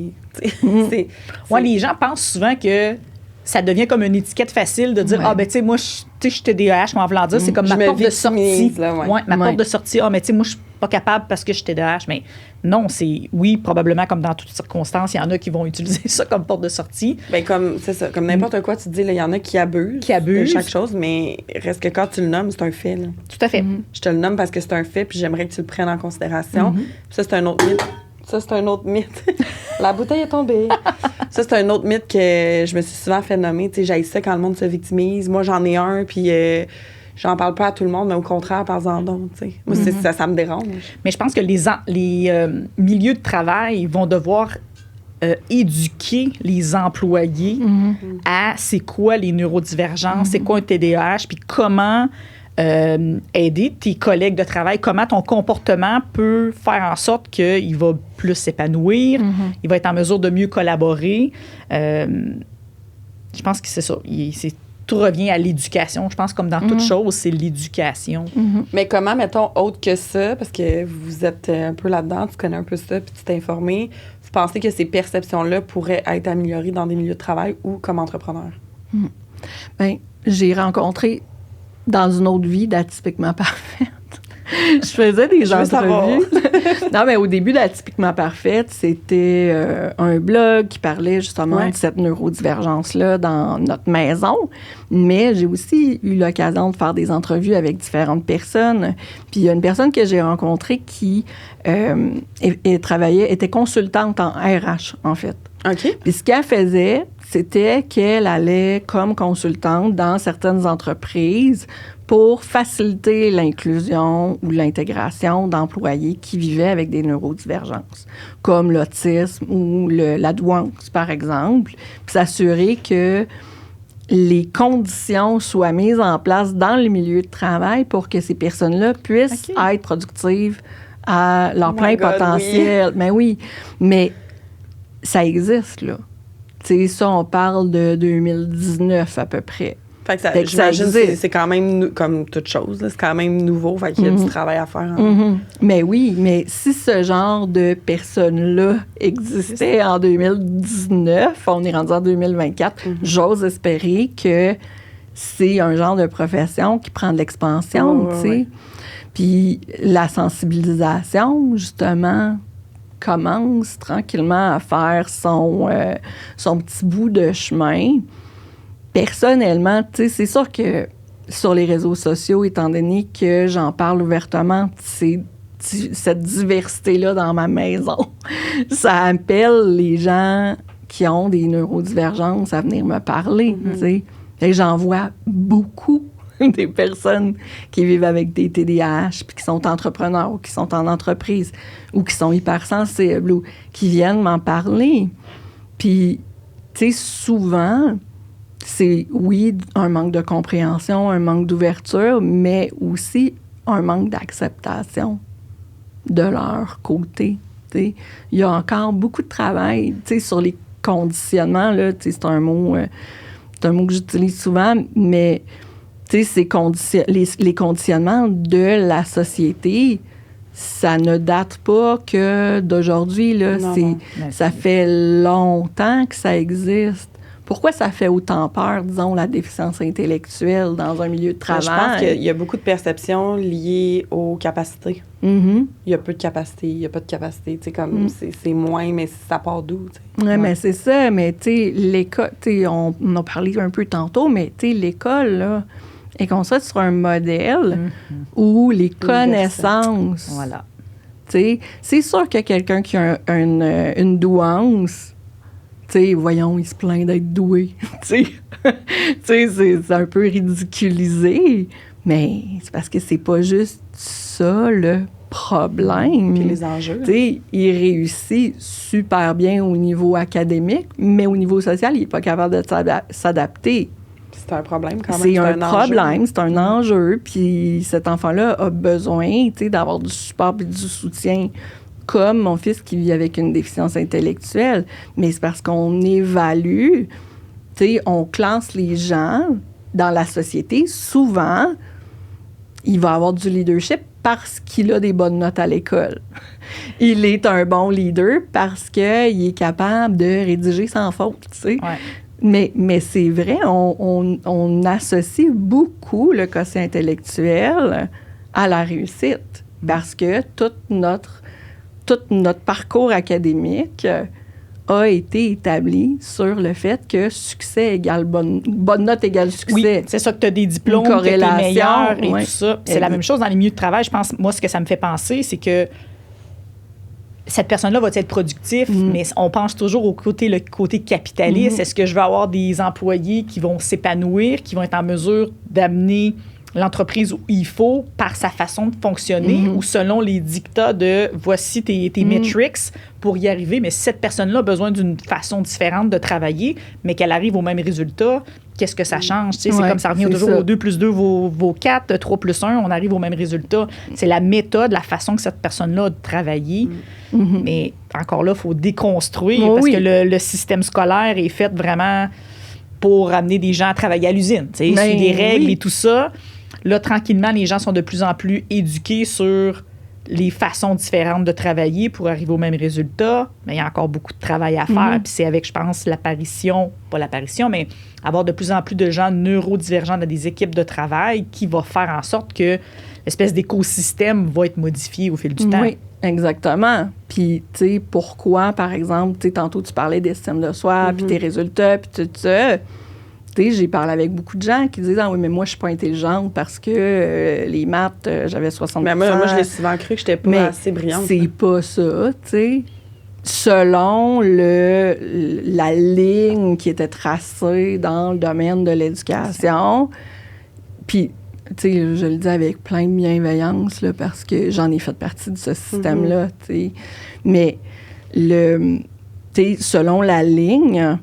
Speaker 2: Ouais, les gens pensent souvent que ça devient comme une étiquette facile de dire, ben, tu sais, moi, je suis TDAH, comment vouloir dire, c'est comme ma porte de sortie. Ma porte de sortie, mais tu sais, moi, je suis pas capable parce que je suis TDAH. Mais non, oui, probablement, comme dans toutes circonstances, il y en a qui vont utiliser ça comme porte de sortie.
Speaker 1: Ben c'est ça, comme n'importe quoi, tu te dis, il y en a qui abusent de chaque chose, mais reste que quand tu le nommes, c'est un fait. Là.
Speaker 2: Tout à fait.
Speaker 1: Je te le nomme parce que c'est un fait, puis j'aimerais que tu le prennes en considération. Ça, c'est un autre mythe. La bouteille est tombée. Ça, c'est un autre mythe que je me suis souvent fait nommer. Tu sais, j'haïs ça quand le monde se victimise. Moi, j'en ai un, puis j'en parle pas à tout le monde, mais au contraire, parle-en donc. Tu sais. Moi, ça me dérange.
Speaker 2: Mais je pense que les milieux de travail vont devoir éduquer les employés à c'est quoi les neurodivergences, c'est quoi un TDAH, puis comment aider tes collègues de travail, comment ton comportement peut faire en sorte qu'il va plus s'épanouir, il va être en mesure de mieux collaborer. Je pense que c'est ça. Tout revient à l'éducation. Je pense comme dans toute chose, c'est l'éducation.
Speaker 1: Mais comment, mettons, autre que ça, parce que vous êtes un peu là-dedans, tu connais un peu ça, puis tu t'es informé, vous pensez que ces perceptions-là pourraient être améliorées dans des milieux de travail ou comme entrepreneur?
Speaker 3: Bien, j'ai rencontré dans une autre vie d'Atypiquement Parfaite. Je faisais des entrevues. Non, mais au début d'Atypiquement Parfaite, c'était un blog qui parlait justement de cette neurodivergence-là dans notre maison. Mais j'ai aussi eu l'occasion de faire des entrevues avec différentes personnes. Puis il y a une personne que j'ai rencontrée qui était consultante en RH, en fait.
Speaker 1: OK.
Speaker 3: Puis ce qu'elle faisait, c'était qu'elle allait comme consultante dans certaines entreprises pour faciliter l'inclusion ou l'intégration d'employés qui vivaient avec des neurodivergences, comme l'autisme ou la douance, par exemple, puis s'assurer que les conditions soient mises en place dans le milieu de travail pour que ces personnes-là puissent être productives à leur plein potentiel. Mais oui, mais ça existe, là. Tu sais, ça, on parle de 2019 à peu près.
Speaker 1: Fait que j'imagine que c'est quand même comme toute chose. Là, c'est quand même nouveau. Fait qu'il y a du travail à faire.
Speaker 3: Mais oui, mais si ce genre de personnes-là existait en 2019, on est rendu en 2024, j'ose espérer que c'est un genre de profession qui prend de l'expansion, tu sais. Puis la sensibilisation, justement, commence tranquillement à faire son petit bout de chemin. Personnellement, tu sais, c'est sûr que sur les réseaux sociaux, étant donné que j'en parle ouvertement, cette diversité-là dans ma maison, ça appelle les gens qui ont des neurodivergences à venir me parler, tu sais. Et j'en vois beaucoup des personnes qui vivent avec des TDAH, puis qui sont entrepreneurs ou qui sont en entreprise ou qui sont hypersensibles ou qui viennent m'en parler. Puis, tu sais, souvent, c'est, oui, un manque de compréhension, un manque d'ouverture, mais aussi un manque d'acceptation de leur côté. T'sais. Il y a encore beaucoup de travail sur les conditionnements. Là, c'est un mot que j'utilise souvent, mais les conditionnements de la société, ça ne date pas que d'aujourd'hui. Là, ça fait longtemps que ça existe. Pourquoi ça fait autant peur, disons, la déficience intellectuelle dans un milieu de travail?
Speaker 1: Je pense qu'il y a beaucoup de perceptions liées aux capacités. Il y a peu de capacités, il n'y a pas de capacité. Comme c'est moins, mais ça part d'où?
Speaker 3: Oui, mais c'est ça. Mais tu sais, l'école, on a parlé un peu tantôt, mais tu sais, l'école, là, est construite sur un modèle où les connaissances...
Speaker 2: Voilà.
Speaker 3: Tu sais, c'est sûr que quelqu'un qui a une douance... Tu sais, voyons, il se plaint d'être doué. Tu sais, c'est un peu ridiculisé. Mais c'est parce que c'est pas juste ça, le problème.
Speaker 1: Puis les enjeux.
Speaker 3: Tu sais, il réussit super bien au niveau académique, mais au niveau social, il n'est pas capable de s'adapter.
Speaker 1: C'est un problème quand même.
Speaker 3: C'est un problème, c'est un enjeu. Puis cet enfant-là a besoin, tu sais, d'avoir du support et du soutien, comme mon fils qui vit avec une déficience intellectuelle. Mais c'est parce qu'on évalue, tu sais, on classe les gens dans la société. Souvent, il va avoir du leadership parce qu'il a des bonnes notes à l'école. Il est un bon leader parce qu'il est capable de rédiger sans faute, tu sais.
Speaker 2: Ouais.
Speaker 3: Mais c'est vrai, on associe beaucoup le quotient intellectuel à la réussite parce que tout notre parcours académique a été établi sur le fait que succès égale bonne note égale succès.
Speaker 2: Oui, c'est ça, que tu as des diplômes, que tu es meilleur et tout ça. C'est la même chose dans les milieux de travail. Je pense, moi, ce que ça me fait penser, c'est que cette personne-là va être productif, mais on pense toujours le côté capitaliste. Est-ce que je vais avoir des employés qui vont s'épanouir, qui vont être en mesure d'amener l'entreprise où il faut par sa façon de fonctionner ou selon les dictats de voici tes metrics pour y arriver. Mais si cette personne-là a besoin d'une façon différente de travailler, mais qu'elle arrive au même résultat, qu'est-ce que ça change? Tu sais, c'est comme ça revient toujours au 2 plus 2 vaut 4, 3 plus 1, on arrive au même résultat. C'est la méthode, la façon que cette personne-là a de travailler. Mais encore là, il faut déconstruire parce que le système scolaire est fait vraiment pour amener des gens à travailler à l'usine. Tu sais, suivre des règles et tout ça. Là, tranquillement, les gens sont de plus en plus éduqués sur les façons différentes de travailler pour arriver au même résultat. Mais il y a encore beaucoup de travail à faire. Puis c'est avec, je pense, mais avoir de plus en plus de gens neurodivergents dans des équipes de travail qui va faire en sorte que l'espèce d'écosystème va être modifié au fil du temps.
Speaker 3: Oui, exactement. Puis, tu sais, pourquoi, par exemple, tu sais, tantôt, tu parlais d'estime de soi, puis tes résultats, puis tout ça. Tu sais, j'ai parlé avec beaucoup de gens qui disent « Ah oui, mais moi, je suis pas intelligente parce que les maths, j'avais 60%. »
Speaker 1: Mais moi, je l'ai souvent cru que j'étais pas assez brillante.
Speaker 3: C'est pas ça, tu sais. Selon la ligne qui était tracée dans le domaine de l'éducation, puis, tu sais, je le dis avec plein de bienveillance, là, parce que j'en ai fait partie de ce système-là, tu sais. Mais, tu sais, selon la ligne,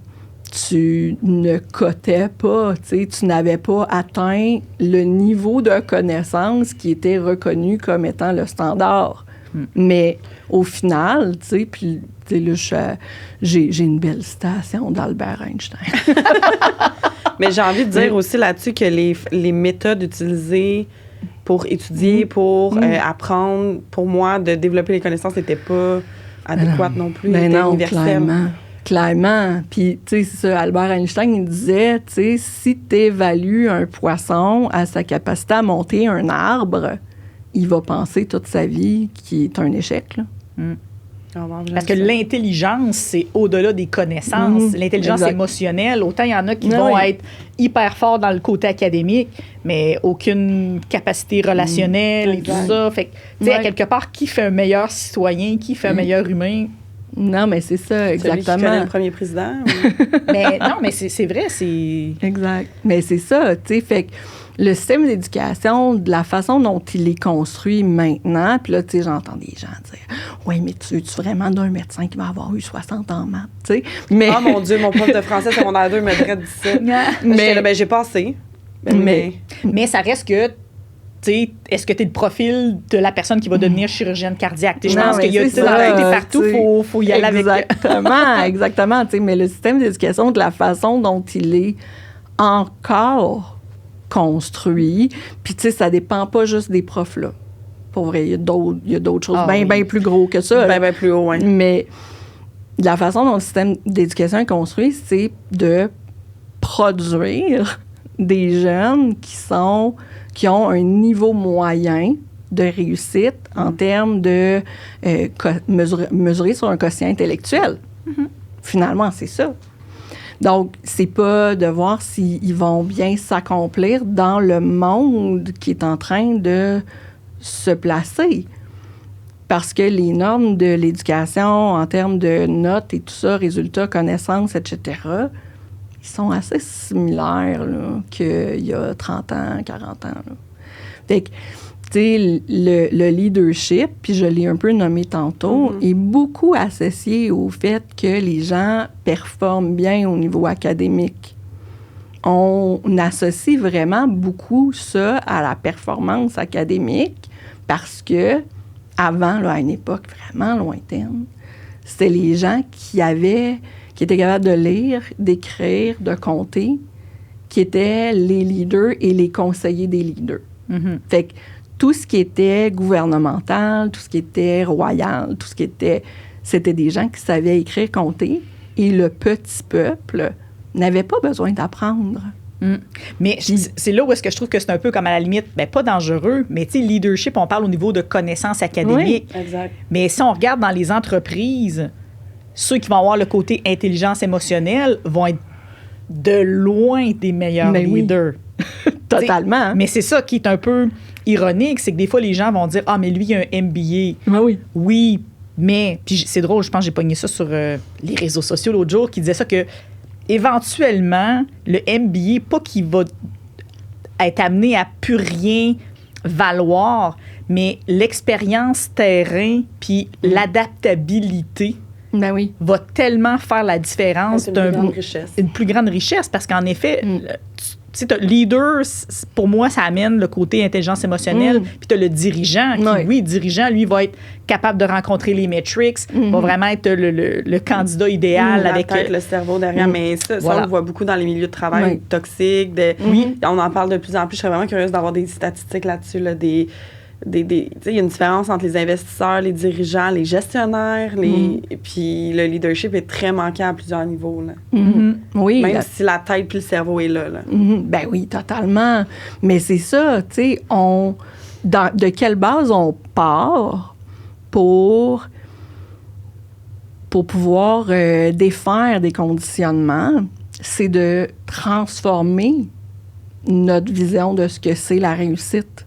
Speaker 3: tu ne cotais pas, tu n'avais pas atteint le niveau de connaissance qui était reconnu comme étant le standard. Mais au final, tu sais, puis là, j'ai une belle citation d'Albert Einstein.
Speaker 1: Mais j'ai envie de dire aussi là-dessus que les méthodes utilisées pour étudier, pour apprendre, pour moi, de développer les connaissances n'étaient pas adéquates non plus.
Speaker 3: Ben non,
Speaker 1: universelles.
Speaker 3: Clairement. Puis, tu sais, c'est ça, Albert Einstein, il disait, tu sais, si tu évalues un poisson à sa capacité à monter un arbre, il va penser toute sa vie qu'il est un échec, là.
Speaker 2: Parce que l'intelligence, c'est au-delà des connaissances. L'intelligence émotionnelle, autant il y en a qui vont être hyper forts dans le côté académique, mais aucune capacité relationnelle et tout ça. Fait que, tu sais, à quelque part, qui fait un meilleur citoyen, qui fait un meilleur humain?
Speaker 3: Non, mais c'est ça, exactement.
Speaker 1: Celui qui connaît le premier président?
Speaker 2: Mais non, mais c'est vrai, c'est...
Speaker 3: Exact. Mais c'est ça, tu sais, fait que le système d'éducation, de la façon dont il est construit maintenant, puis là, tu sais, j'entends des gens dire « Oui, mais tu veux-tu vraiment d'un médecin qui va avoir eu 60 en maths? » Tu sais, mais...
Speaker 1: Oh mon Dieu, mon prof de français secondaire 2 me dirait dit ça. Mais là, j'ai passé.
Speaker 2: Mais ça reste que... Est-ce que tu es le profil de la personne qui va devenir chirurgienne cardiaque? Je pense qu'il y a dans partout, il faut y aller avec.
Speaker 3: Exactement. Mais le système d'éducation, de la façon dont il est encore construit, puis ça dépend pas juste des profs, là. Pour vrai, il y a d'autres choses bien plus gros que ça.
Speaker 1: Bien plus haut, oui.
Speaker 3: Mais la façon dont le système d'éducation est construit, c'est de produire des jeunes qui ont un niveau moyen de réussite en termes de mesurer sur un quotient intellectuel. Finalement, c'est ça. Donc, c'est pas de voir s'ils vont bien s'accomplir dans le monde qui est en train de se placer. Parce que les normes de l'éducation en termes de notes et tout ça, résultats, connaissances, etc., ils sont assez similaires là, qu'il y a 30 ans, 40 ans. Là. Fait que, tu sais, le leadership, puis je l'ai un peu nommé tantôt, est beaucoup associé au fait que les gens performent bien au niveau académique. on associe vraiment beaucoup ça à la performance académique parce que avant, là, à une époque vraiment lointaine, c'était les gens qui étaient capables de lire, d'écrire, de compter, qui étaient les leaders et les conseillers des leaders.
Speaker 2: Mm-hmm.
Speaker 3: Fait que tout ce qui était gouvernemental, tout ce qui était royal, c'était des gens qui savaient écrire, compter, et le petit peuple n'avait pas besoin d'apprendre.
Speaker 2: Mm. Mais c'est là où est-ce que je trouve que c'est un peu comme à la limite, pas dangereux, mais tu sais, leadership, on parle au niveau de connaissances académiques.
Speaker 1: Oui, exact.
Speaker 2: Mais si on regarde dans les entreprises, ceux qui vont avoir le côté intelligence émotionnelle vont être de loin des meilleurs leaders.
Speaker 3: Oui. Totalement.
Speaker 2: Mais c'est ça qui est un peu ironique, c'est que des fois, les gens vont dire « Ah, mais lui, il a un MBA.
Speaker 3: Ben oui. »
Speaker 2: Oui, mais... Puis c'est drôle, je pense que j'ai pogné ça sur les réseaux sociaux l'autre jour, qui disait ça que éventuellement, le MBA, pas qu'il va être amené à plus rien valoir, mais l'expérience terrain puis l'adaptabilité va tellement faire la différence.
Speaker 1: Une
Speaker 2: plus grande richesse, parce qu'en effet, tu sais, leader, pour moi, ça amène le côté intelligence émotionnelle. Puis tu as le dirigeant qui, le dirigeant, lui, va être capable de rencontrer les metrics, va vraiment être le candidat idéal.
Speaker 1: Avec la tête, le cerveau derrière. Mais ça, on le voit beaucoup dans les milieux de travail toxiques. On en parle de plus en plus. Je serais vraiment curieuse d'avoir des statistiques là-dessus, là, il y a une différence entre les investisseurs, les dirigeants, les gestionnaires, puis le leadership est très manquant à plusieurs niveaux. Là.
Speaker 3: Oui.
Speaker 1: Même si la tête puis le cerveau est là.
Speaker 3: Ben oui, totalement. Mais c'est ça, tu sais, de quelle base on part pour pouvoir défaire des conditionnements, c'est de transformer notre vision de ce que c'est la réussite.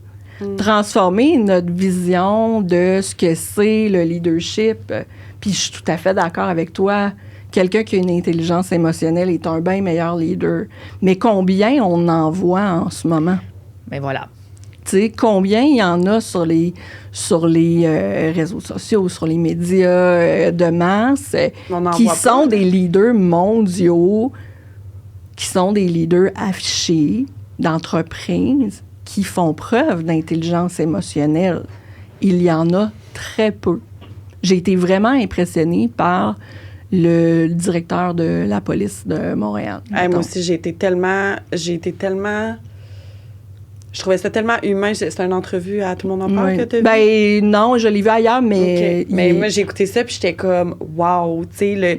Speaker 3: Transformer notre vision de ce que c'est le leadership. Puis je suis tout à fait d'accord avec toi. Quelqu'un qui a une intelligence émotionnelle est un bien meilleur leader. Mais combien on en voit en ce moment?
Speaker 2: Ben voilà.
Speaker 3: Tu sais, combien il y en a sur les réseaux sociaux, sur les médias de masse, qui sont des leaders mondiaux, qui sont des leaders affichés d'entreprises, qui font preuve d'intelligence émotionnelle. Il y en a très peu. J'ai été vraiment impressionnée par le directeur de la police de Montréal.
Speaker 1: Moi aussi, j'ai été tellement... Je trouvais ça tellement humain. C'est une entrevue à Tout le monde en parle que tu as vu?
Speaker 3: Ben non, je l'ai vu ailleurs, mais...
Speaker 1: Okay. Mais moi, j'ai écouté ça, puis j'étais comme, wow, tu sais,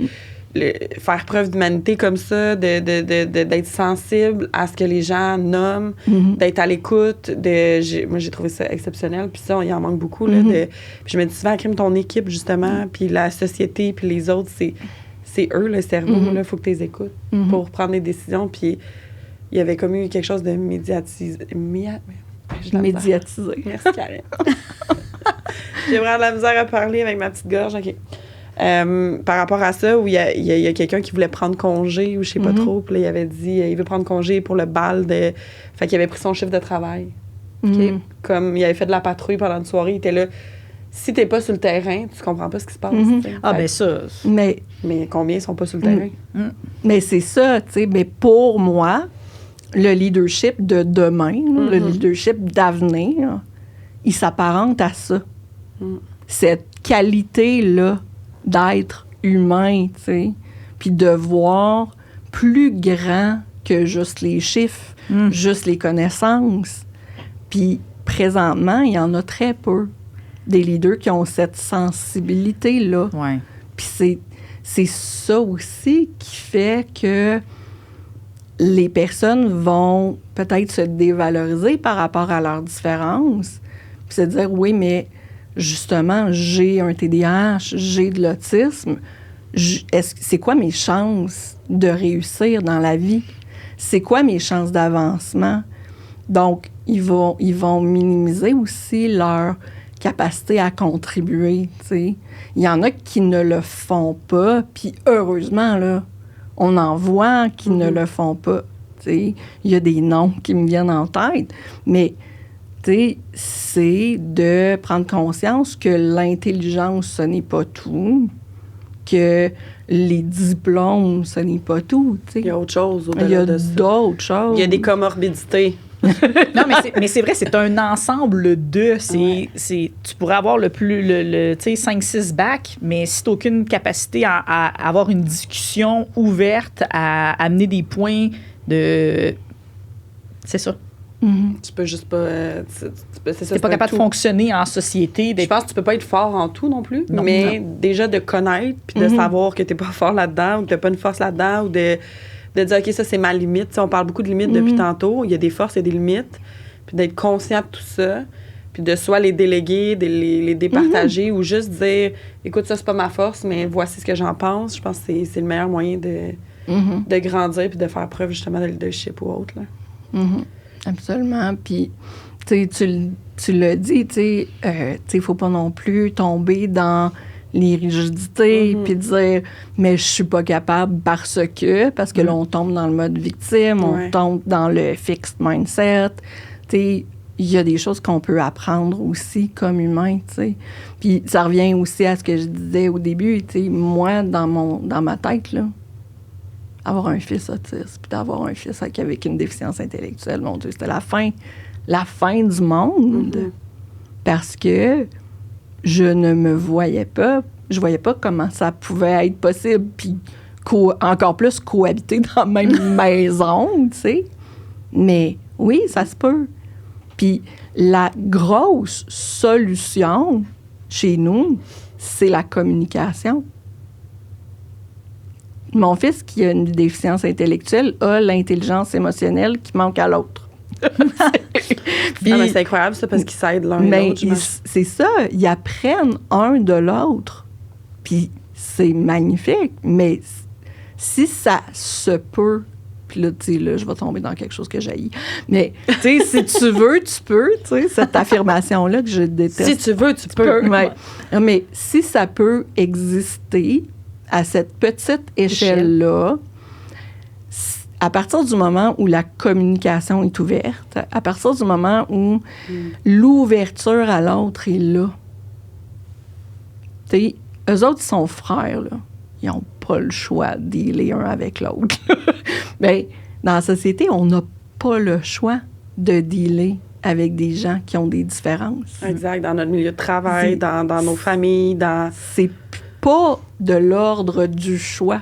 Speaker 1: faire preuve d'humanité comme ça, d'être sensible à ce que les gens nomment, d'être à l'écoute. Moi, j'ai trouvé ça exceptionnel. Puis ça, il en manque beaucoup. Là, puis je me dis souvent, crime ton équipe, justement, puis la société, puis les autres, c'est eux, le cerveau. Il faut que tu les écoutes pour prendre des décisions. Puis il y avait comme eu quelque chose de médiatisé.
Speaker 3: Médiatisé.
Speaker 1: Merci, Karen. J'ai vraiment de la misère à parler avec ma petite gorge. OK. Par rapport à ça, où il y a quelqu'un qui voulait prendre congé ou je sais pas trop, puis là, il avait dit il veut prendre congé pour le bal de... Fait qu'il avait pris son chiffre de travail. Comme il avait fait de la patrouille pendant une soirée, il était là. Si t'es pas sur le terrain, tu comprends pas ce qui se passe.
Speaker 2: Ben ça...
Speaker 3: Mais
Speaker 1: combien sont pas sur le terrain?
Speaker 3: Mais c'est ça, tu sais. Mais pour moi, le leadership de demain, le leadership d'avenir, il s'apparente à ça. Cette qualité-là d'être humain, tu sais, puis de voir plus grand que juste les chiffres, juste les connaissances. Puis présentement, il y en a très peu des leaders qui ont cette sensibilité-là.
Speaker 2: Ouais.
Speaker 3: Puis c'est ça aussi qui fait que les personnes vont peut-être se dévaloriser par rapport à leurs différences, puis se dire, oui, mais justement, j'ai un TDAH, j'ai de l'autisme. C'est quoi mes chances de réussir dans la vie? C'est quoi mes chances d'avancement? Donc, ils vont minimiser aussi leur capacité à contribuer, tu sais. Il y en a qui ne le font pas, puis heureusement, là, on en voit qui ne le font pas, tu sais. Il y a des noms qui me viennent en tête, mais c'est de prendre conscience que l'intelligence, ce n'est pas tout, que les diplômes, ce n'est pas tout. T'sais.
Speaker 1: Il y a autre chose
Speaker 3: Il y a
Speaker 1: de ça.
Speaker 3: d'autres choses.
Speaker 1: Il y a des comorbidités.
Speaker 2: Non, mais c'est vrai, c'est un ensemble de. Tu pourrais avoir le 5-6 bacs, mais si tu n'as aucune capacité à avoir une discussion ouverte, à amener des points de. C'est ça.
Speaker 3: Mm-hmm.
Speaker 1: Tu peux juste pas.
Speaker 2: Tu n'es pas capable de fonctionner en société.
Speaker 1: Je pense que tu peux pas être fort en tout non plus,
Speaker 2: Non,
Speaker 1: mais déjà de connaître puis de savoir que tu n'es pas fort là-dedans ou que tu n'as pas une force là-dedans ou de dire, OK, ça, c'est ma limite. T'sais, on parle beaucoup de limites depuis tantôt. Il y a des forces et des limites. Puis d'être conscient de tout ça. Puis de soit les déléguer, les départager ou juste dire, écoute, ça, c'est pas ma force, mais voici ce que j'en pense. Je pense que c'est le meilleur moyen de grandir puis de faire preuve, justement, de leadership ou autre. Là.
Speaker 3: Absolument. Puis, tu l'as dit, il faut pas non plus tomber dans les rigidités, puis dire « mais je suis pas capable parce que là, on tombe dans le mode victime, on tombe dans le fixed mindset. » Il y a des choses qu'on peut apprendre aussi comme humain, Puis ça revient aussi à ce que je disais au début, moi, dans ma tête, là, avoir un fils autiste, puis d'avoir un fils avec une déficience intellectuelle, mon Dieu, c'était la fin du monde. Parce que je ne me voyais pas. Je voyais pas comment ça pouvait être possible. Puis encore plus cohabiter dans la même maison, tu sais. Mais oui, ça se peut. Puis la grosse solution chez nous, c'est la communication. Mon fils qui a une déficience intellectuelle a l'intelligence émotionnelle qui manque à l'autre.
Speaker 1: Puis, mais c'est incroyable, ça, parce qu'ils s'aident l'un et l'autre.
Speaker 3: C'est ça. Ils apprennent un de l'autre. Puis c'est magnifique. Mais si ça se peut, puis là, tu sais, là, je vais tomber dans quelque chose que j'haïs. Mais, tu sais, si tu veux, tu peux, tu sais, cette affirmation-là que je déteste.
Speaker 1: Si tu veux, tu peux.
Speaker 3: Ouais. Mais si ça peut exister à cette petite échelle-là, à partir du moment où la communication est ouverte, à partir du moment où l'ouverture à l'autre est là, tu sais, eux autres, ils sont frères, là. Ils n'ont pas le choix de dealer un avec l'autre. Bien, dans la société, on n'a pas le choix de dealer avec des gens qui ont des différences.
Speaker 1: Exact, dans notre milieu de travail, dans nos familles,
Speaker 3: C'est pas de l'ordre du choix.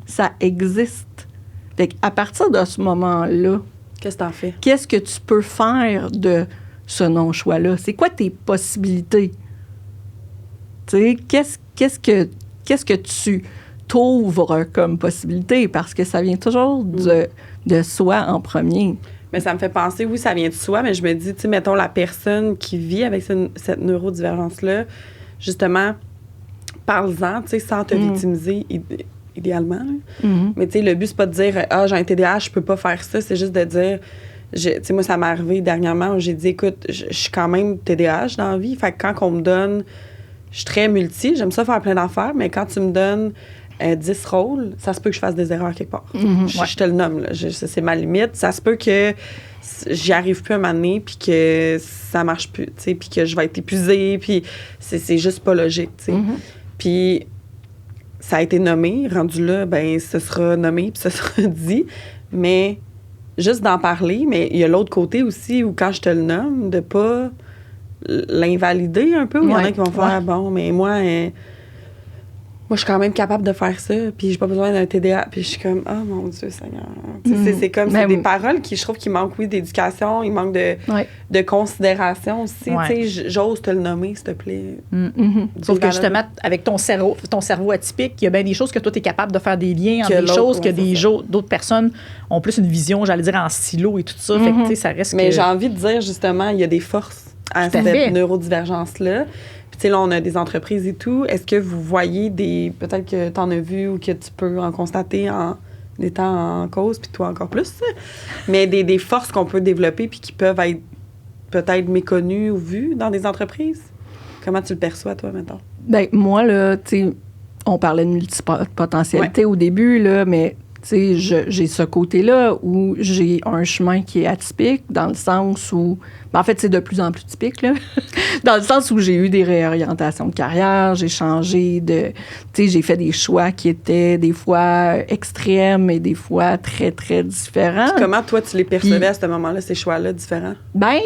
Speaker 3: Ça existe. Fait qu'à partir de ce moment-là,
Speaker 1: qu'est-ce que t'en fais?
Speaker 3: Qu'est-ce que tu peux faire de ce non-choix-là? C'est quoi tes possibilités? Tu sais, qu'est-ce que tu t'ouvres comme possibilité? Parce que ça vient toujours de soi en premier.
Speaker 1: Mais ça me fait penser, oui, ça vient de soi, mais je me dis, tu sais, mettons la personne qui vit avec cette neurodivergence-là, justement, parle-en, tu sais, sans te victimiser idéalement. Mais tu sais, le but, c'est pas de dire « Ah, j'ai un TDAH, je peux pas faire ça », c'est juste de dire... Tu sais, moi, ça m'est arrivé dernièrement où j'ai dit « Écoute, je suis quand même TDAH dans la vie, fait que quand on me donne... Je suis très multi, j'aime ça faire plein d'affaires, mais quand tu me donnes 10 rôles, ça se peut que je fasse des erreurs quelque part. Je te le nomme, là. C'est ma limite. Ça se peut que j'y arrive plus à un moment donné, puis que ça marche plus, tu sais, puis que je vais être épuisée, puis c'est juste pas logique, tu sais. Puis ça a été nommé, rendu là, ben ce sera nommé, puis ce sera dit, mais juste d'en parler, mais il y a l'autre côté aussi où quand je te le nomme, de pas l'invalider un peu, où il y en a qui vont faire, bon, mais moi, je suis quand même capable de faire ça, puis j'ai pas besoin d'un TDA, puis je suis comme, oh mon Dieu Seigneur. C'est comme, c'est des paroles qui, je trouve, qui manquent, oui, d'éducation, il manque de considération aussi, tu sais, j'ose te le nommer, s'il te plaît.
Speaker 2: Sauf que justement, avec ton cerveau atypique, il y a bien des choses que toi, tu es capable de faire des liens entre des choses que d'autres personnes ont plus une vision, j'allais dire, en silo et tout ça, fait que, tu sais, ça reste
Speaker 1: Mais j'ai envie de dire, justement, il y a des forces à cette neurodivergence-là. Puis, tu sais, là, on a des entreprises et tout. Est-ce que vous voyez peut-être que tu en as vu ou que tu peux en constater en étant en cause, puis toi encore plus, mais des forces qu'on peut développer puis qui peuvent être peut-être méconnues ou vues dans des entreprises? Comment tu le perçois, toi, maintenant?
Speaker 3: Bien, moi, là, tu sais, on parlait de multipotentialité au début, là, mais, tu sais, j'ai ce côté-là où j'ai un chemin qui est atypique dans le sens où... Ben, en fait, c'est de plus en plus typique, là. Dans le sens où j'ai eu des réorientations de carrière, j'ai changé de... Tu sais, j'ai fait des choix qui étaient des fois extrêmes et des fois très, très différents.
Speaker 1: Puis comment, toi, tu les percevais à ce moment-là, ces choix-là différents?
Speaker 3: Ben,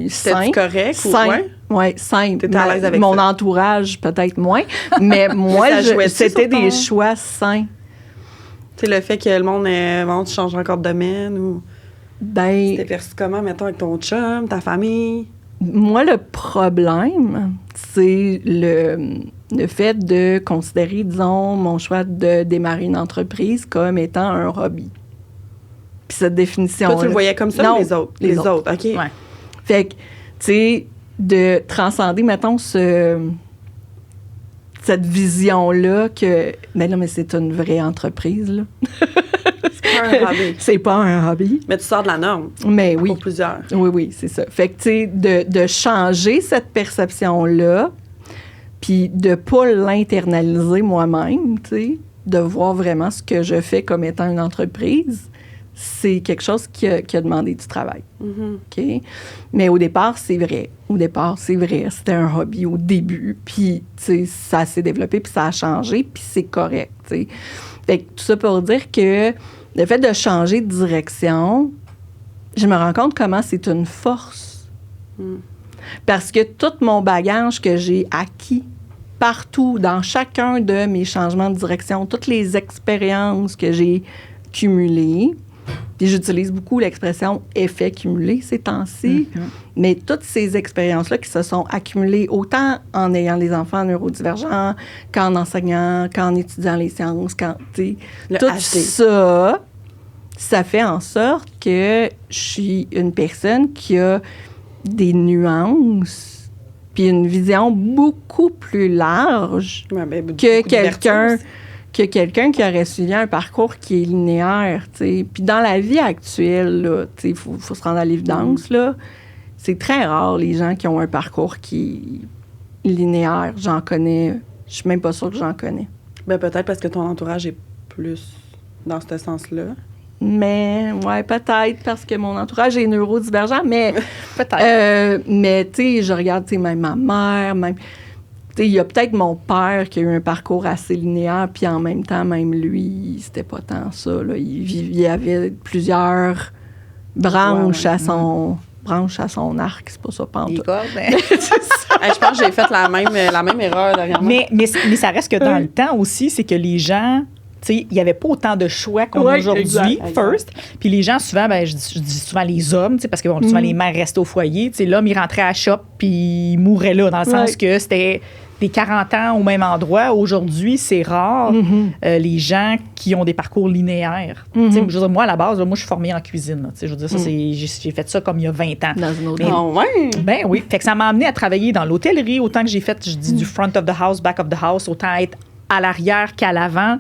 Speaker 1: c'était correct?
Speaker 3: Simple. Oui, simple.
Speaker 1: T'étais à l'aise avec
Speaker 3: mon
Speaker 1: ça?
Speaker 3: entourage, peut-être moins. Mais moi, c'était des choix sains.
Speaker 1: Tu sais, le fait que le monde tu changes encore de domaine ou...
Speaker 3: Ben,
Speaker 1: c'était perçu comment, mettons, avec ton chum, ta famille?
Speaker 3: Moi, le problème, c'est le fait de considérer, disons, mon choix de démarrer une entreprise comme étant un hobby. Puis cette définition.
Speaker 1: Toi, tu le voyais comme ça
Speaker 3: non,
Speaker 1: ou les autres? Les autres, OK.
Speaker 2: Ouais.
Speaker 3: Fait que, tu sais, de transcender, mettons, cette vision-là que, ben non, mais c'est une vraie entreprise, là.
Speaker 1: C'est pas un hobby.
Speaker 3: C'est pas un hobby.
Speaker 1: Mais tu sors de la norme.
Speaker 3: Mais oui.
Speaker 1: Pour plusieurs.
Speaker 3: Oui, c'est ça. Fait que, tu sais, de changer cette perception-là, puis de pas l'internaliser moi-même, tu sais, de voir vraiment ce que je fais comme étant une entreprise, c'est quelque chose qui a demandé du travail.
Speaker 1: Mm-hmm.
Speaker 3: OK? Mais au départ, c'est vrai. C'était un hobby au début. Puis, tu sais, ça s'est développé, puis ça a changé, puis c'est correct, tu sais. Fait que tout ça pour dire que le fait de changer de direction, je me rends compte comment c'est une force. Parce que tout mon bagage que j'ai acquis partout, dans chacun de mes changements de direction, toutes les expériences que j'ai cumulées, puis j'utilise beaucoup l'expression « effet cumulé » ces temps-ci, mais toutes ces expériences-là qui se sont accumulées autant en ayant des enfants neurodivergents qu'en enseignant, qu'en étudiant les sciences, tout ça fait en sorte que je suis une personne qui a des nuances puis une vision beaucoup plus large que quelqu'un qui aurait suivi un parcours qui est linéaire, tu sais. Puis dans la vie actuelle, là, tu sais, il faut se rendre à l'évidence, là, c'est très rare les gens qui ont un parcours qui est linéaire. J'en connais, je suis même pas sûre que j'en connais.
Speaker 1: Ben peut-être parce que ton entourage est plus dans ce sens-là.
Speaker 3: Mais, ouais, peut-être parce que mon entourage est neurodivergent, mais...
Speaker 2: peut-être.
Speaker 3: Mais, tu sais, je regarde, tu sais, même ma mère, même... Tu sais, il y a peut-être mon père qui a eu un parcours assez linéaire, puis en même temps, même lui, c'était pas tant ça, là. Il avait plusieurs branches à son arc, c'est pas ça, pantoute.
Speaker 2: Les cordes,
Speaker 1: je pense que j'ai fait la même erreur derrière moi.
Speaker 2: Mais ça reste que dans le temps aussi, c'est que les gens... Tu sais, il n'y avait pas autant de choix qu'on a aujourd'hui, first. Puis les gens, souvent, je dis souvent les hommes, tu sais, parce que bon, souvent les mères restaient au foyer. Tu sais, l'homme, il rentrait à la shop, puis il mourait là, dans le sens que c'était des 40 ans au même endroit. Aujourd'hui, c'est rare, les gens qui ont des parcours linéaires. Tu sais, je veux dire, moi, à la base, moi, je suis formée en cuisine. Tu sais, je veux dire, ça, j'ai fait ça comme il y a 20 ans.
Speaker 3: Dans une autre
Speaker 2: Ben oui. Fait que ça m'a amené à travailler dans l'hôtellerie, autant que j'ai fait, je dis, du front of the house, back of the house, autant être à l'arrière qu'à l'avant.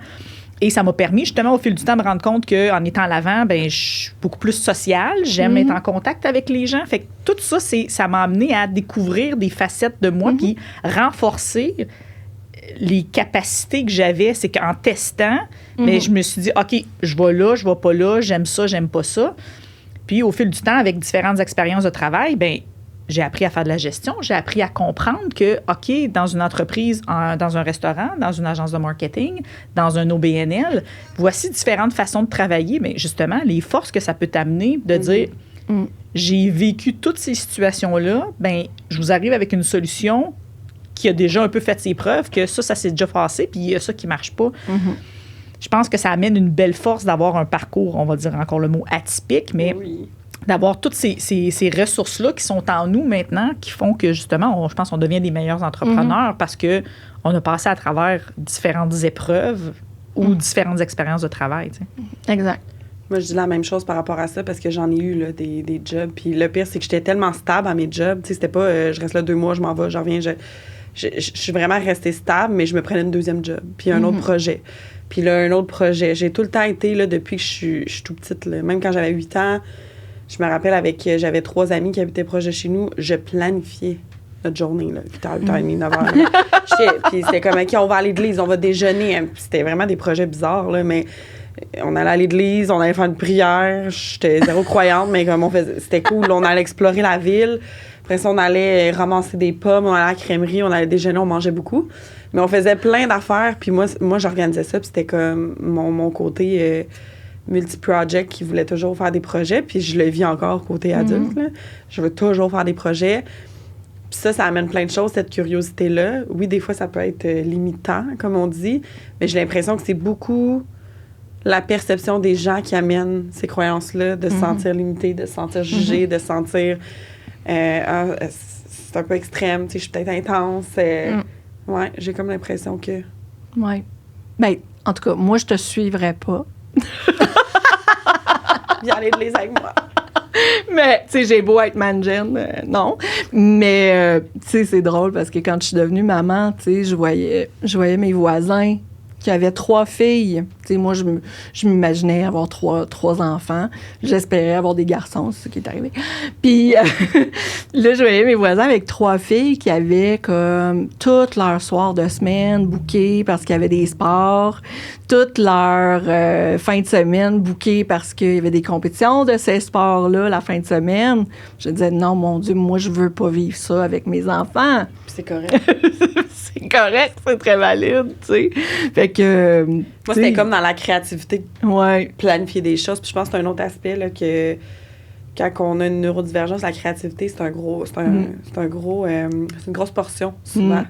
Speaker 2: Et ça m'a permis, justement, au fil du temps, de me rendre compte qu'en étant à l'avant, je suis beaucoup plus sociale. J'aime être en contact avec les gens. Fait que tout ça, ça m'a amené à découvrir des facettes de moi puis renforcer les capacités que j'avais. C'est qu'en testant, je me suis dit, OK, je vais là, je vais pas là, j'aime ça, j'aime pas ça. Puis au fil du temps, avec différentes expériences de travail, j'ai appris à faire de la gestion. J'ai appris à comprendre que, OK, dans une entreprise, dans un restaurant, dans une agence de marketing, dans un OBNL, voici différentes façons de travailler. Mais justement, les forces que ça peut t'amener de dire, j'ai vécu toutes ces situations-là, je vous arrive avec une solution qui a déjà un peu fait ses preuves, que ça s'est déjà passé, puis il y a ça qui ne marche pas. Je pense que ça amène une belle force d'avoir un parcours, on va dire encore le mot atypique, mais... d'avoir toutes ces ressources-là qui sont en nous maintenant, qui font que, justement, je pense qu'on devient des meilleurs entrepreneurs parce qu'on a passé à travers différentes épreuves ou différentes expériences de travail. Tu sais.
Speaker 3: Exact.
Speaker 1: Moi, je dis la même chose par rapport à ça parce que j'en ai eu là, des jobs. Puis le pire, c'est que j'étais tellement stable à mes jobs. Tu sais, c'était pas je reste là 2 mois, je m'en vais, je reviens. Je suis vraiment restée stable, mais je me prenais une deuxième job. Puis un autre projet. Puis là, un autre projet. J'ai tout le temps été, là, depuis que je suis tout petite. Là. Même quand j'avais 8 ans, je me rappelle j'avais 3 amis qui habitaient proche de chez nous. Je planifiais notre journée, là, 8h30, 9h. Puis c'était comme, OK, on va à l'église, on va déjeuner. C'était vraiment des projets bizarres, là, mais on allait à l'église, on allait faire une prière. J'étais zéro croyante, mais comme c'était cool. On allait explorer la ville. Après ça, on allait ramasser des pommes, on allait à la crèmerie, on allait déjeuner, on mangeait beaucoup. Mais on faisait plein d'affaires. Puis moi j'organisais ça. Puis c'était comme mon côté multi-project qui voulait toujours faire des projets. Puis je le vis encore côté adulte. Là. Je veux toujours faire des projets. Puis ça amène plein de choses, cette curiosité-là. Oui, des fois, ça peut être limitant, comme on dit. Mais j'ai l'impression que c'est beaucoup la perception des gens qui amènent ces croyances-là, de se sentir limité, de se sentir jugé, de se sentir... c'est un peu extrême, tu sais, je suis peut-être intense. Ouais, j'ai comme l'impression que...
Speaker 3: Ouais. Ben, en tout cas, moi, je te suivrais pas.
Speaker 1: Viens aller de les avec moi.
Speaker 3: Mais, tu sais, j'ai beau être man-gen, non. Mais, tu sais, c'est drôle parce que quand je suis devenue maman, tu sais, je voyais mes voisins qui avaient 3 filles. Tu sais, moi, je m'imaginais avoir trois enfants. J'espérais avoir des garçons, c'est ce qui est arrivé. Puis là, je voyais mes voisins avec 3 filles qui avaient comme toutes leurs soirs de semaine bookés parce qu'il y avait des sports, toutes leurs fins de semaine bookées parce qu'il y avait des compétitions de ces sports-là la fin de semaine. Je disais, non, mon Dieu, moi, je veux pas vivre ça avec mes enfants.
Speaker 1: Puis c'est correct.
Speaker 3: C'est correct, c'est très valide, tu sais. Fait que...
Speaker 1: Moi, c'était comme dans la créativité.
Speaker 3: Ouais.
Speaker 1: Planifier des choses. Puis je pense que c'est un autre aspect, là, que quand on a une neurodivergence, la créativité, c'est une grosse portion, souvent.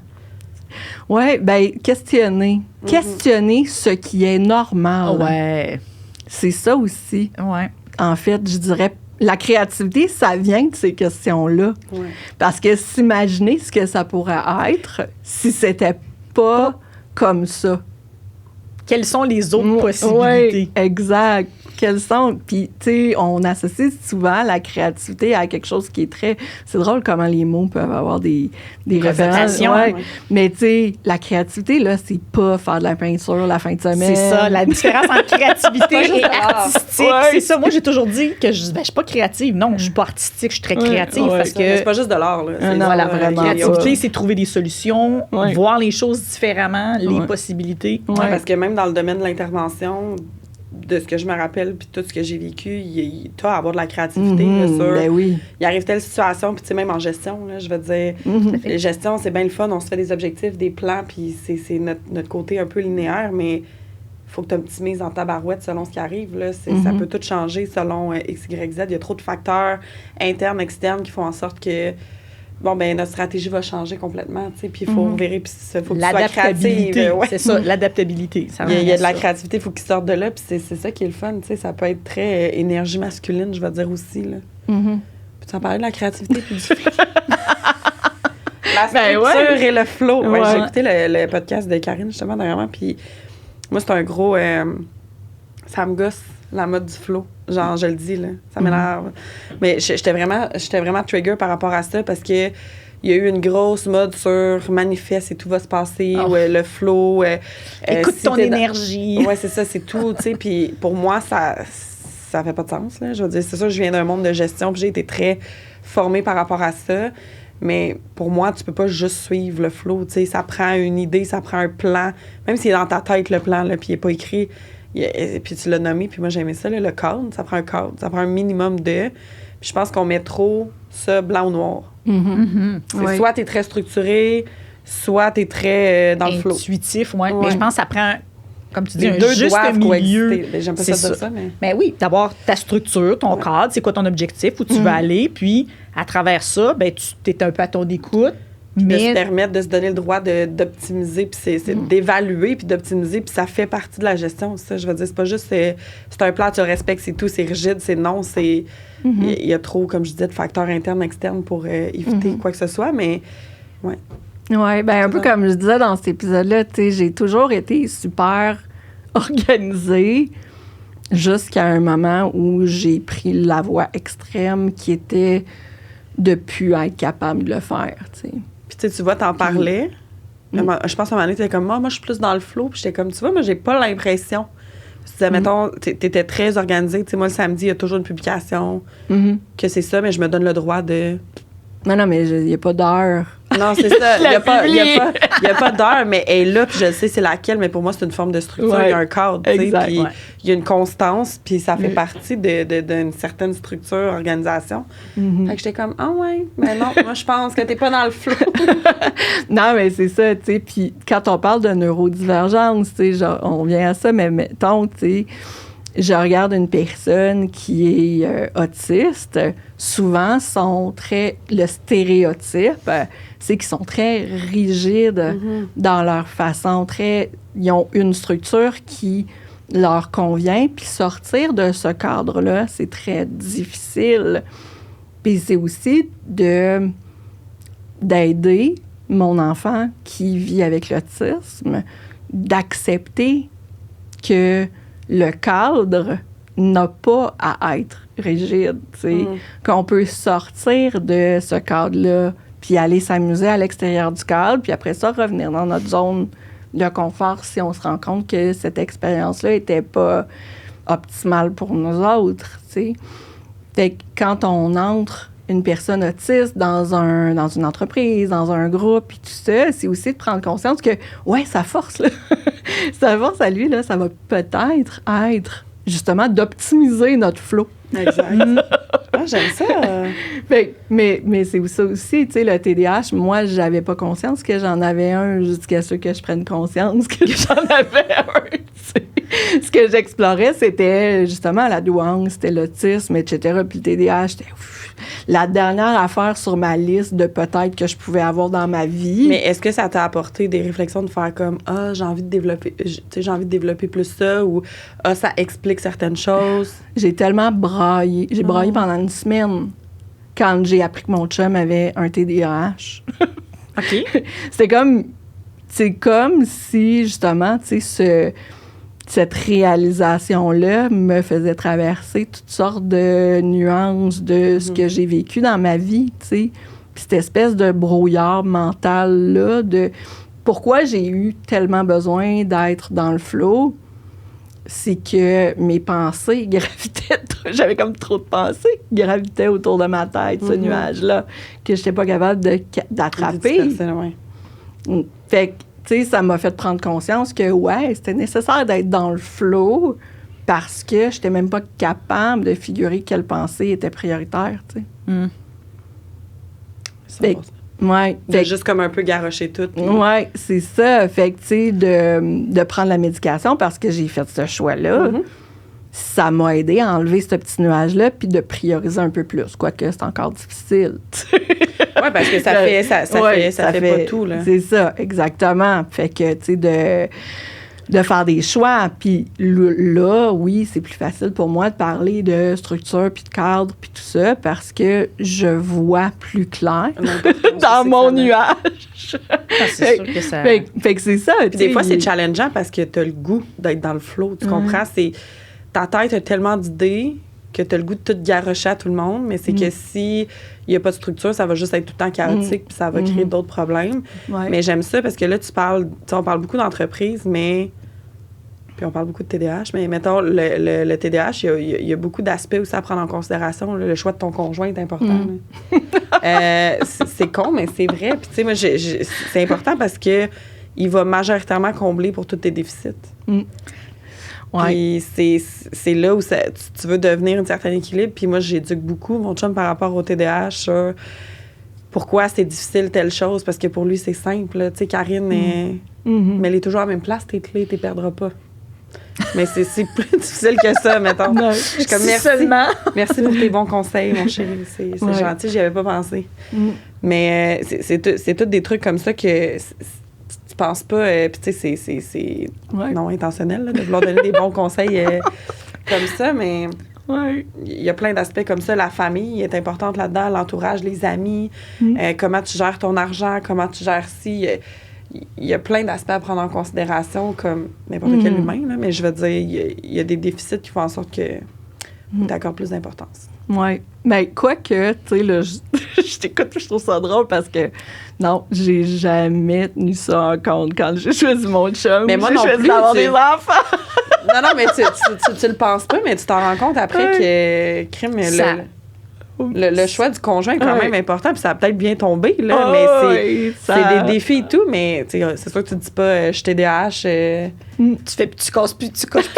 Speaker 3: Oui, bien, questionner. Questionner ce qui est normal.
Speaker 2: Ouais.
Speaker 3: C'est ça aussi.
Speaker 2: Ouais.
Speaker 3: En fait, je dirais, la créativité, ça vient de ces questions-là.
Speaker 1: Ouais.
Speaker 3: Parce que s'imaginer ce que ça pourrait être si c'était pas comme ça.
Speaker 2: Quelles sont les autres possibilités?
Speaker 3: Oui, exact. Quelles sont... Puis, tu sais, on associe souvent la créativité à quelque chose qui est très... C'est drôle comment les mots peuvent avoir des références. Ouais. Mais, tu sais, la créativité, là, c'est pas faire de la peinture la fin de semaine.
Speaker 2: C'est ça, la différence entre créativité et artistique. Ouais. C'est ça. Moi, j'ai toujours dit que je suis pas créative. Non, je suis pas artistique, je suis très créative. Parce que
Speaker 1: c'est pas juste de l'art, là.
Speaker 3: Non,
Speaker 2: voilà,
Speaker 3: vraiment.
Speaker 2: La créativité, c'est trouver des solutions, voir les choses différemment, les possibilités.
Speaker 1: Ouais, parce que même dans le domaine de l'intervention, de ce que je me rappelle, puis tout ce que j'ai vécu, tu as à avoir de la créativité, bien sûr.
Speaker 3: Ben oui.
Speaker 1: Il arrive telle situation, puis tu sais, même en gestion, là, je veux dire, la gestion, c'est bien le fun, on se fait des objectifs, des plans, puis c'est notre côté un peu linéaire, mais il faut que tu optimises en tabarouette selon ce qui arrive, là. Ça peut tout changer selon X, Y, Z. Il y a trop de facteurs internes, externes qui font en sorte que notre stratégie va changer complètement, tu sais, puis il faut vérifier, puis il faut que tu sois créative.
Speaker 2: C'est ça, l'adaptabilité.
Speaker 1: Il y a de la créativité, il faut qu'il sorte de là, puis c'est ça qui est le fun, tu sais, ça peut être très énergie masculine, je vais dire aussi, là. Peux-tu en parler de la créativité puis du flow? La structure et le flow. Ouais, j'ai écouté le podcast de Karine, justement, dernièrement, puis moi, c'est un gros... ça me gosse, la mode du flow. Genre, je le dis, là. Ça m'énerve. Mais j'étais vraiment trigger par rapport à ça parce que il y a eu une grosse mode sur manifeste et tout va se passer, ou le flow.
Speaker 2: Écoute ton énergie.
Speaker 1: Ouais, c'est ça, c'est tout, tu sais. Puis pour moi, ça fait pas de sens, là. Je veux dire, c'est sûr, je viens d'un monde de gestion, puis j'ai été très formée par rapport à ça. Mais pour moi, tu peux pas juste suivre le flow, tu sais. Ça prend une idée, ça prend un plan. Même s'il est dans ta tête, le plan, là, puis il est pas écrit... puis tu l'as nommé, puis moi j'aimais ça, là, le cadre, ça prend un cadre, ça prend un minimum de... Puis je pense qu'on met trop ça blanc ou noir. Soit t'es très structuré, soit t'es très dans le flow.
Speaker 2: Intuitif, oui. Mais je pense que ça prend, comme tu dis,
Speaker 1: les deux
Speaker 2: juste
Speaker 1: doivent
Speaker 2: milieu.
Speaker 1: coexister. J'aime pas ça dire ça, mais...
Speaker 2: Mais oui, d'avoir ta structure, ton cadre, c'est quoi ton objectif, où tu veux aller, puis à travers ça, tu es un peu à ton écoute.
Speaker 1: De se permettre de se donner le droit d'optimiser, puis c'est d'évaluer, puis d'optimiser, puis ça fait partie de la gestion, ça. Je veux dire, c'est pas juste... C'est un plan, tu le respectes, c'est tout, c'est rigide, c'est non, c'est... Il y a trop, comme je disais, de facteurs internes, externes pour éviter quoi que ce soit, mais... Ouais.
Speaker 3: Oui, bien, un peu comme je disais dans cet épisode-là, tu sais, j'ai toujours été super organisée jusqu'à un moment où j'ai pris la voie extrême qui était de plus être capable de le faire, tu sais.
Speaker 1: Puis tu vois, t'en parlais. Je pense qu'à un moment donné, t'étais comme, moi, je suis plus dans le flow. Puis j'étais comme, tu vois, moi, j'ai pas l'impression. Tu disais, mettons, t'étais très organisée. Tu sais, moi, le samedi, il y a toujours une publication. Que c'est ça, mais je me donne le droit de...
Speaker 3: Non, mais il n'y a pas d'heure
Speaker 1: Non, c'est ça. Il n'y a pas d'heure, mais elle est là, puis je sais c'est laquelle, mais pour moi, c'est une forme de structure. Il y a un cadre, tu sais, puis il y a une constance, puis ça fait partie d'une certaine structure, organisation. Fait que j'étais comme, mais non, moi, je pense que t'es pas dans le flow.
Speaker 3: Non, mais c'est ça, tu sais. Puis quand on parle de neurodivergence, tu sais, on vient à ça, mais mettons, tu sais, je regarde une personne qui est autiste, souvent le stéréotype, c'est qu'ils sont très rigides dans leur façon, ils ont une structure qui leur convient, puis sortir de ce cadre-là, c'est très difficile. Puis c'est aussi d'aider mon enfant qui vit avec l'autisme, d'accepter que le cadre n'a pas à être rigide, tu sais, qu'on peut sortir de ce cadre-là, puis aller s'amuser à l'extérieur du cadre, puis après ça, revenir dans notre zone de confort si on se rend compte que cette expérience-là n'était pas optimale pour nous autres, tu sais. Fait que quand on entre une personne autiste dans une entreprise, dans un groupe, puis tout ça, c'est aussi de prendre conscience que, sa force, là, sa force à lui, là, ça va peut-être être, justement, d'optimiser notre flow.
Speaker 1: Exact. J'aime ça.
Speaker 3: Mais c'est ça aussi, tu sais, le TDAH, moi, j'avais pas conscience que j'en avais un jusqu'à ce que je prenne conscience que j'en avais un, tu sais. Ce que j'explorais, c'était justement la douance, c'était l'autisme, etc. Puis le TDAH, c'était la dernière affaire sur ma liste de peut-être que je pouvais avoir dans ma vie.
Speaker 1: Mais est-ce que ça t'a apporté des réflexions de faire comme j'ai envie de développer plus ça, ou ça explique certaines choses?
Speaker 3: J'ai tellement braillé. J'ai braillé pendant une semaine quand j'ai appris que mon chum avait un TDAH.
Speaker 1: OK.
Speaker 3: C'est comme si, justement, tu sais, cette réalisation-là me faisait traverser toutes sortes de nuances de ce que j'ai vécu dans ma vie, tu sais. Puis cette espèce de brouillard mental-là de pourquoi j'ai eu tellement besoin d'être dans le flow, c'est que mes pensées gravitaient, j'avais comme trop de pensées qui gravitaient autour de ma tête, ce nuage-là, que je n'étais pas capable d'attraper. Fait que, tu sais, ça m'a fait prendre conscience que, c'était nécessaire d'être dans le flow parce que je n'étais même pas capable de figurer quelle pensée était prioritaire, tu sais.
Speaker 1: De juste comme un peu garrocher tout.
Speaker 3: Oui, c'est ça. Fait que, tu sais, de prendre la médication parce que j'ai fait ce choix-là, ça m'a aidé à enlever ce petit nuage-là puis de prioriser un peu plus, quoique c'est encore difficile.
Speaker 1: Oui, parce que ça fait pas tout, là.
Speaker 3: C'est ça, exactement. Fait que, tu sais, de faire des choix. Puis là, oui, c'est plus facile pour moi de parler de structure puis de cadre puis tout ça parce que je vois plus clair dans mon nuage.
Speaker 2: C'est sûr que ça...
Speaker 3: Fait que c'est ça.
Speaker 1: Puis des fois, c'est challengeant parce que tu as le goût d'être dans le flow. Tu comprends? Ta tête a tellement d'idées que tu as le goût de tout garrocher à tout le monde, mais c'est que si il n'y a pas de structure, ça va juste être tout le temps chaotique puis ça va créer d'autres problèmes. Ouais. Mais j'aime ça parce que là, on parle beaucoup d'entreprise, mais... Puis on parle beaucoup de TDAH, mais mettons, le TDAH, il y a beaucoup d'aspects aussi à prendre en considération. Le choix de ton conjoint est important. C'est con, mais c'est vrai. Puis tu sais, moi, c'est important parce que il va majoritairement combler pour tous tes déficits. Puis c'est là où tu veux devenir un certain équilibre. Puis moi, j'éduque beaucoup mon chum par rapport au TDAH sur pourquoi c'est difficile telle chose, parce que pour lui, c'est simple. Tu sais, Karine, mais elle est toujours à la même place, tes clés, tu les perdras pas. Mais c'est plus difficile que ça, mettons.
Speaker 3: Non,
Speaker 1: je suis comme, merci pour tes bons conseils, mon chéri. C'est gentil, j'y avais pas pensé. Mais c'est tous des trucs comme ça que tu penses pas. Puis tu sais, c'est non intentionnel là, de vouloir donner des bons conseils comme ça, mais il y a plein d'aspects comme ça. La famille est importante là-dedans, l'entourage, les amis, comment tu gères ton argent, comment tu gères ci. Il y a plein d'aspects à prendre en considération comme n'importe quel humain, là, mais je veux dire, il y a des déficits qui font en sorte que tu accordes plus d'importance.
Speaker 3: Oui. Mais quoique, tu sais, là, je t'écoute je trouve ça drôle parce que, non, j'ai jamais tenu ça en compte quand j'ai choisi mon chum.
Speaker 1: Mais moi
Speaker 3: j'ai choisi d'avoir des enfants.
Speaker 1: Non, mais tu le penses pas, mais tu t'en rends compte après que crime, Le choix du conjoint est quand même important, puis ça a peut-être bien tombé, là, mais c'est des défis et tout, mais c'est sûr que tu te dis pas je suis TDAH.
Speaker 2: Tu coches plus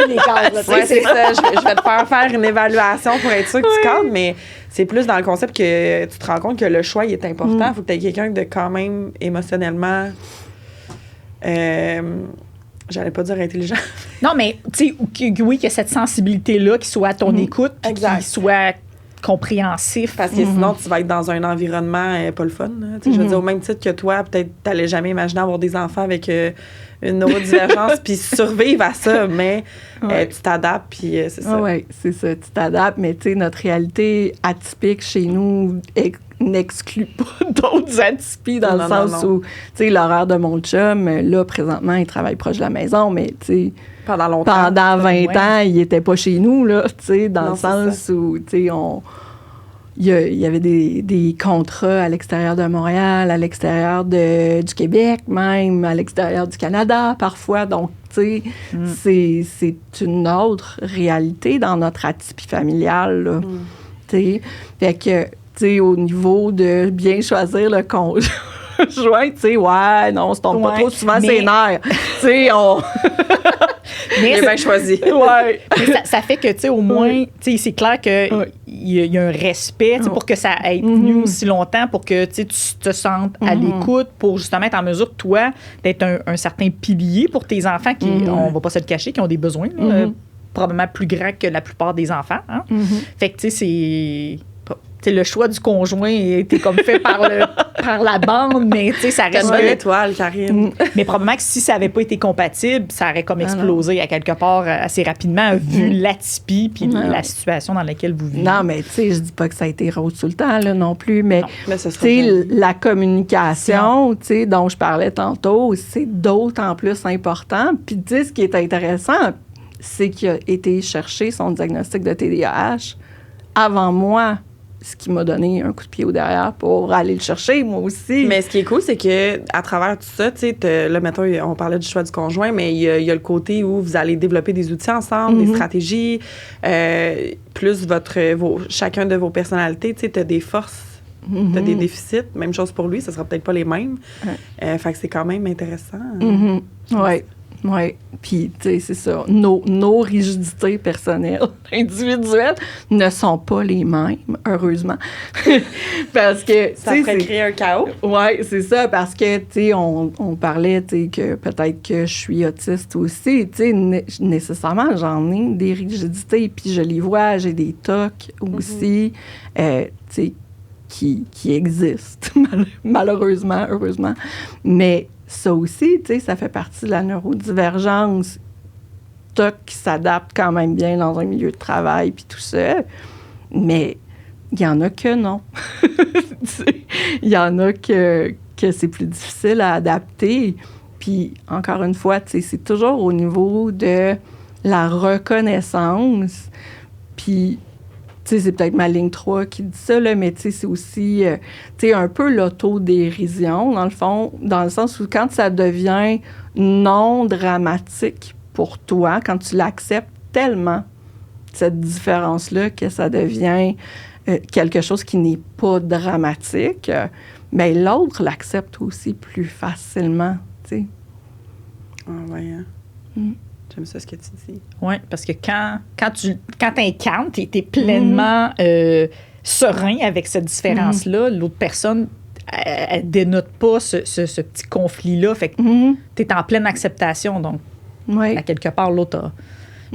Speaker 2: les cases.
Speaker 1: Oui, c'est ça. Je vais te faire une évaluation pour être sûr que tu cadres, mais c'est plus dans le concept que tu te rends compte que le choix il est important. Il faut que tu aies quelqu'un de quand même émotionnellement. J'allais pas dire intelligent.
Speaker 2: Non, mais tu sais, oui, que cette sensibilité-là, qui soit à ton écoute, puis qui soit compréhensif.
Speaker 1: Parce que sinon, tu vas être dans un environnement pas le fun. Je veux dire, au même titre que toi, peut-être tu n'allais jamais imaginer avoir des enfants avec une neurodivergence puis survivre à ça, mais tu t'adaptes, puis c'est ça.
Speaker 3: Oui, c'est ça, tu t'adaptes, mais tu sais, notre réalité atypique chez nous n'exclut pas d'autres atypies dans le sens où, tu sais, l'horaire de mon chum, là, présentement, il travaille proche de la maison, mais tu sais,
Speaker 1: pendant longtemps.
Speaker 3: Pendant 20 ans, il n'était pas chez nous, là, tu sais, dans le sens où, tu sais, il y avait des contrats à l'extérieur de Montréal, à l'extérieur du Québec même, à l'extérieur du Canada parfois. Donc, tu sais, c'est une autre réalité dans notre atypie familiale, là. Tu sais, fait que, tu sais, au niveau de bien choisir le conjoint, tu sais, ouais, non, on se tombe pas trop souvent ses nerfs. Tu sais,
Speaker 1: Mais c'est bien choisi.
Speaker 3: Ouais.
Speaker 2: Mais ça fait que, tu sais, au moins, tu sais, c'est clair qu'il y a un respect, tu sais, pour que ça ait tenu aussi longtemps, pour que, tu te sentes à l'écoute, pour justement être en mesure, toi, d'être un certain pilier pour tes enfants qui, on va pas se le cacher, qui ont des besoins, là, probablement plus grands que la plupart des enfants. Hein? Fait que, tu sais, c'est... T'sais, le choix du conjoint était comme fait par la bande, mais ça reste...
Speaker 1: Une bonne étoile, Karine.
Speaker 2: Mais probablement que si ça n'avait pas été compatible, ça aurait comme explosé à quelque part assez rapidement, vu l'atypie puis la situation dans laquelle vous vivez.
Speaker 3: Non, mais tu sais, je dis pas que ça a été rose tout le temps, là, non plus, mais
Speaker 1: tu
Speaker 3: sais, la communication, tu sais, dont je parlais tantôt, c'est d'autant plus important. Puis tu sais, ce qui est intéressant, c'est qu'il a été chercher son diagnostic de TDAH avant moi, ce qui m'a donné un coup de pied au derrière pour aller le chercher, moi aussi.
Speaker 1: Mais ce qui est cool, c'est que à travers tout ça, tu sais, là, mettons, on parlait du choix du conjoint, mais il y a le côté où vous allez développer des outils ensemble, des stratégies, plus chacun de vos personnalités, tu sais, t'as des forces, t'as des déficits, même chose pour lui, ça sera peut-être pas les mêmes. Fait que c'est quand même intéressant.
Speaker 3: Oui. Oui, puis, tu sais, c'est ça. Nos rigidités personnelles, individuelles, ne sont pas les mêmes, heureusement. Parce que,
Speaker 1: ça pourrait créer un chaos.
Speaker 3: Oui, c'est ça, parce que, tu sais, on parlait, tu sais, que peut-être que je suis autiste aussi. Tu sais, nécessairement, j'en ai des rigidités, puis je les vois, j'ai des TOC aussi, tu sais, qui existent, malheureusement, heureusement. Mais ça aussi, tu sais, ça fait partie de la neurodivergence. TOC qui s'adapte quand même bien dans un milieu de travail, puis tout ça. Mais il y en a que non. Il y en a que c'est plus difficile à adapter. Puis, encore une fois, tu sais, c'est toujours au niveau de la reconnaissance. Puis, tu sais, c'est peut-être ma ligne 3 qui dit ça, là, mais tu sais, c'est aussi, tu sais, un peu l'autodérision, dans le fond, dans le sens où quand ça devient non dramatique pour toi, quand tu l'acceptes tellement, cette différence-là, que ça devient quelque chose qui n'est pas dramatique, mais l'autre l'accepte aussi plus facilement, tu sais.
Speaker 1: Ah, ouais, hein? J'aime ça, ce que tu dis.
Speaker 2: Oui, parce que quand tu incarnes, tu es pleinement serein avec cette différence-là. L'autre personne, elle dénote pas ce petit conflit-là. Fait que tu es en pleine acceptation. Donc, à quelque part, l'autre a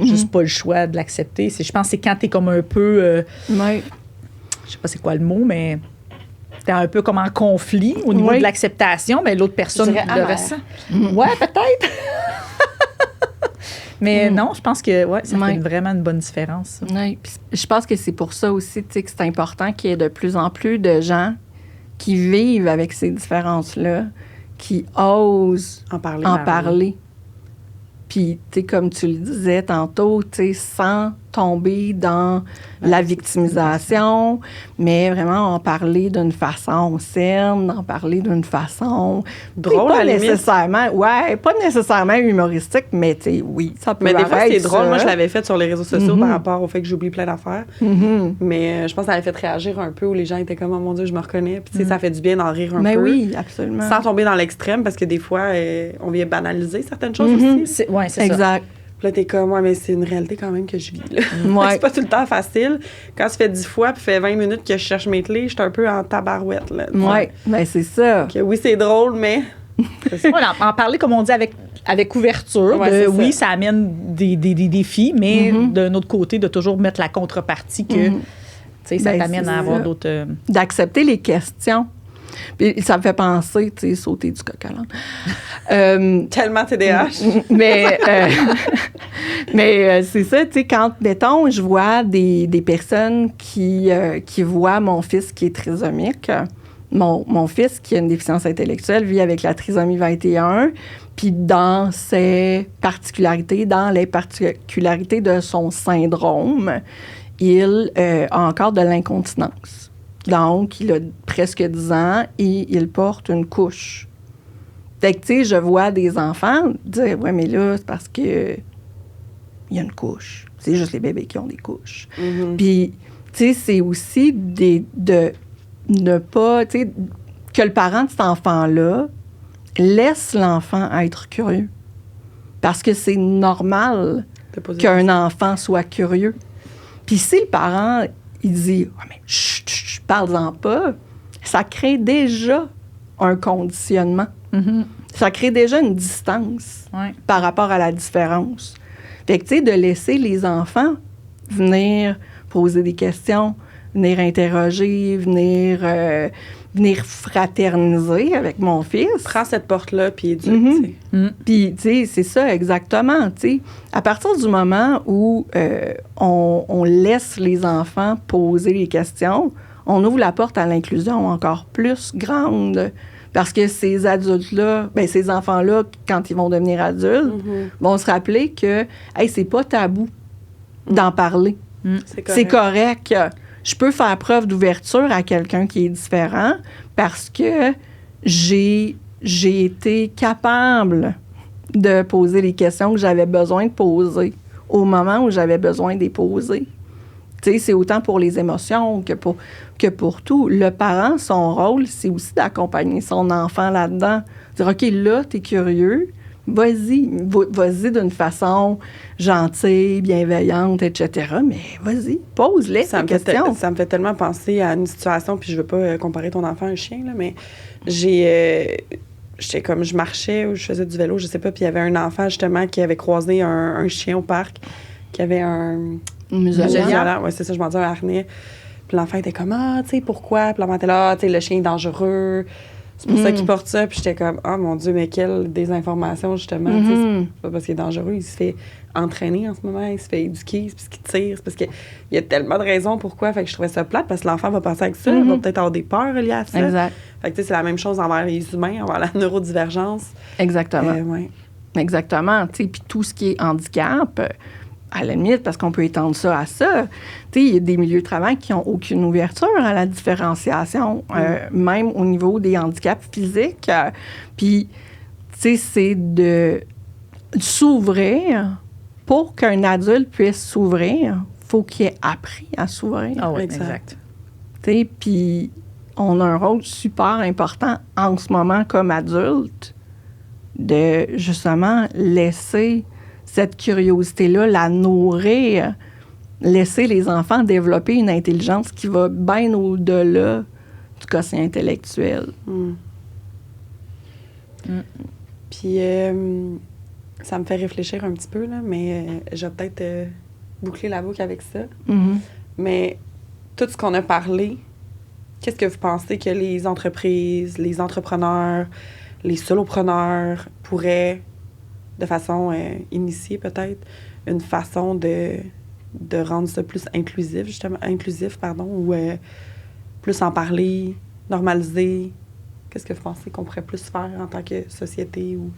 Speaker 2: juste pas le choix de l'accepter. Je pense que c'est quand tu es comme un peu... je sais pas c'est quoi le mot, mais... T'es un peu comme en conflit au niveau de l'acceptation, mais l'autre personne le ressent. Ouais, peut-être. Mais non, je pense que ça fait vraiment une bonne différence.
Speaker 3: Oui, je pense que c'est pour ça aussi que c'est important qu'il y ait de plus en plus de gens qui vivent avec ces différences-là, qui osent en parler. Puis, tu sais, comme tu le disais tantôt, tu sais, sans tomber dans la victimisation, mais vraiment en parler d'une façon saine, en parler d'une façon
Speaker 1: drôle,
Speaker 3: pas nécessairement, pas nécessairement humoristique, mais tu sais, oui, ça peut
Speaker 1: Mais des fois, c'est drôle.
Speaker 3: ça.
Speaker 1: Moi, je l'avais fait sur les réseaux sociaux par rapport au fait que j'oublie plein d'affaires. Mais je pense que ça avait fait réagir un peu où les gens étaient comme, oh mon Dieu, je me reconnais. Puis, tu sais, ça fait du bien d'en rire un peu.
Speaker 3: Oui, absolument.
Speaker 1: Sans tomber dans l'extrême, parce que des fois, on vient banaliser certaines choses aussi.
Speaker 2: Oui, c'est
Speaker 3: exact.
Speaker 2: ça.
Speaker 1: Puis là, t'es comme, ouais, mais c'est une réalité quand même que je vis. Là.
Speaker 3: Ouais.
Speaker 1: C'est pas tout le temps facile. Quand ça fait 10 fois puis fait 20 minutes que je cherche mes clés, je suis un peu en tabarouette. Là,
Speaker 3: oui, ben c'est ça.
Speaker 1: Que oui, c'est drôle, mais...
Speaker 2: Voilà, en parler, comme on dit, avec ouverture.
Speaker 1: Ouais,
Speaker 2: oui, ça amène des défis, mais d'un autre côté, de toujours mettre la contrepartie que ça t'amène à avoir d'autres...
Speaker 3: D'accepter les questions. Puis ça me fait penser, tu sais, sauter du coq à l'âne.
Speaker 1: Tellement TDAH.
Speaker 3: mais c'est ça, tu sais, quand, mettons, je vois des personnes qui voient mon fils qui est trisomique, mon fils qui a une déficience intellectuelle vit avec la trisomie 21, puis dans ses particularités, dans les particularités de son syndrome, il a encore de l'incontinence. Donc, il a presque 10 ans et il porte une couche. Fait que, tu sais, je vois des enfants dire, ouais, mais là, c'est parce que il y a une couche. C'est juste les bébés qui ont des couches. Puis, tu sais, c'est aussi de ne pas, tu sais, que le parent de cet enfant-là laisse l'enfant être curieux. Parce que c'est normal qu'un enfant soit curieux. Puis si le parent, il dit « mais chut, parle-en pas », ça crée déjà un conditionnement. Ça crée déjà une distance par rapport à la différence. Fait que, tu sais, de laisser les enfants venir poser des questions, venir interroger, venir fraterniser avec mon fils.
Speaker 1: Prends cette porte-là, puis éduque,
Speaker 3: Puis, tu sais, c'est ça exactement, tu sais. À partir du moment où on laisse les enfants poser les questions, on ouvre la porte à l'inclusion encore plus grande. Parce que ces adultes-là, ben ces enfants-là, quand ils vont devenir adultes, vont se rappeler que, hey, c'est pas tabou d'en parler. C'est correct. Je peux faire preuve d'ouverture à quelqu'un qui est différent parce que j'ai été capable de poser les questions que j'avais besoin de poser au moment où j'avais besoin de les poser. Tu sais, c'est autant pour les émotions que pour tout. Le parent, son rôle, c'est aussi d'accompagner son enfant là-dedans. Dire, OK, là, t'es curieux, vas-y d'une façon gentille, bienveillante, etc. Mais vas-y, pose-les ces questions.
Speaker 1: Ça me fait tellement penser à une situation, puis je veux pas comparer ton enfant à un chien, là, mais j'étais comme, je marchais ou je faisais du vélo, je sais pas, puis il y avait un enfant, justement, qui avait croisé un chien au parc, qui avait un muselière. Oui, c'est ça, je m'en dis, un harnais. Puis l'enfant était comme, tu sais, pourquoi? Puis l'enfant était là, tu sais, le chien est dangereux. C'est pour ça qu'il porte ça. Puis j'étais comme, mon Dieu, mais quelle désinformation, justement. C'est pas parce qu'il est dangereux. Il se fait entraîner en ce moment. Il se fait éduquer. C'est parce qu'il tire. C'est parce qu'il y a tellement de raisons pourquoi. Fait que je trouvais ça plate parce que l'enfant va passer avec ça. Il va peut-être avoir des peurs liées à ça.
Speaker 3: Exact.
Speaker 1: Fait que, tu sais, c'est la même chose envers les humains, envers la neurodivergence.
Speaker 3: Exactement.
Speaker 1: Ouais.
Speaker 3: Exactement. Tu sais, puis tout ce qui est handicap, à la limite, parce qu'on peut étendre ça à ça. Tu sais, il y a des milieux de travail qui n'ont aucune ouverture à la différenciation, même au niveau des handicaps physiques. Puis, tu sais, c'est de s'ouvrir. Pour qu'un adulte puisse s'ouvrir, il faut qu'il ait appris à s'ouvrir.
Speaker 2: Ah oui, exact.
Speaker 3: Tu sais, puis on a un rôle super important en ce moment comme adulte de, justement, laisser cette curiosité-là, la nourrir, laisser les enfants développer une intelligence qui va bien au-delà du quotient intellectuel.
Speaker 1: Puis, ça me fait réfléchir un petit peu, là, mais je vais peut-être boucler la boucle avec ça. Mais tout ce qu'on a parlé, qu'est-ce que vous pensez que les entreprises, les entrepreneurs, les solopreneurs pourraient, de façon initiée peut-être, une façon de rendre ça plus inclusif, justement, ou plus en parler, normaliser? Qu'est-ce que vous pensez qu'on pourrait plus faire en tant que société ou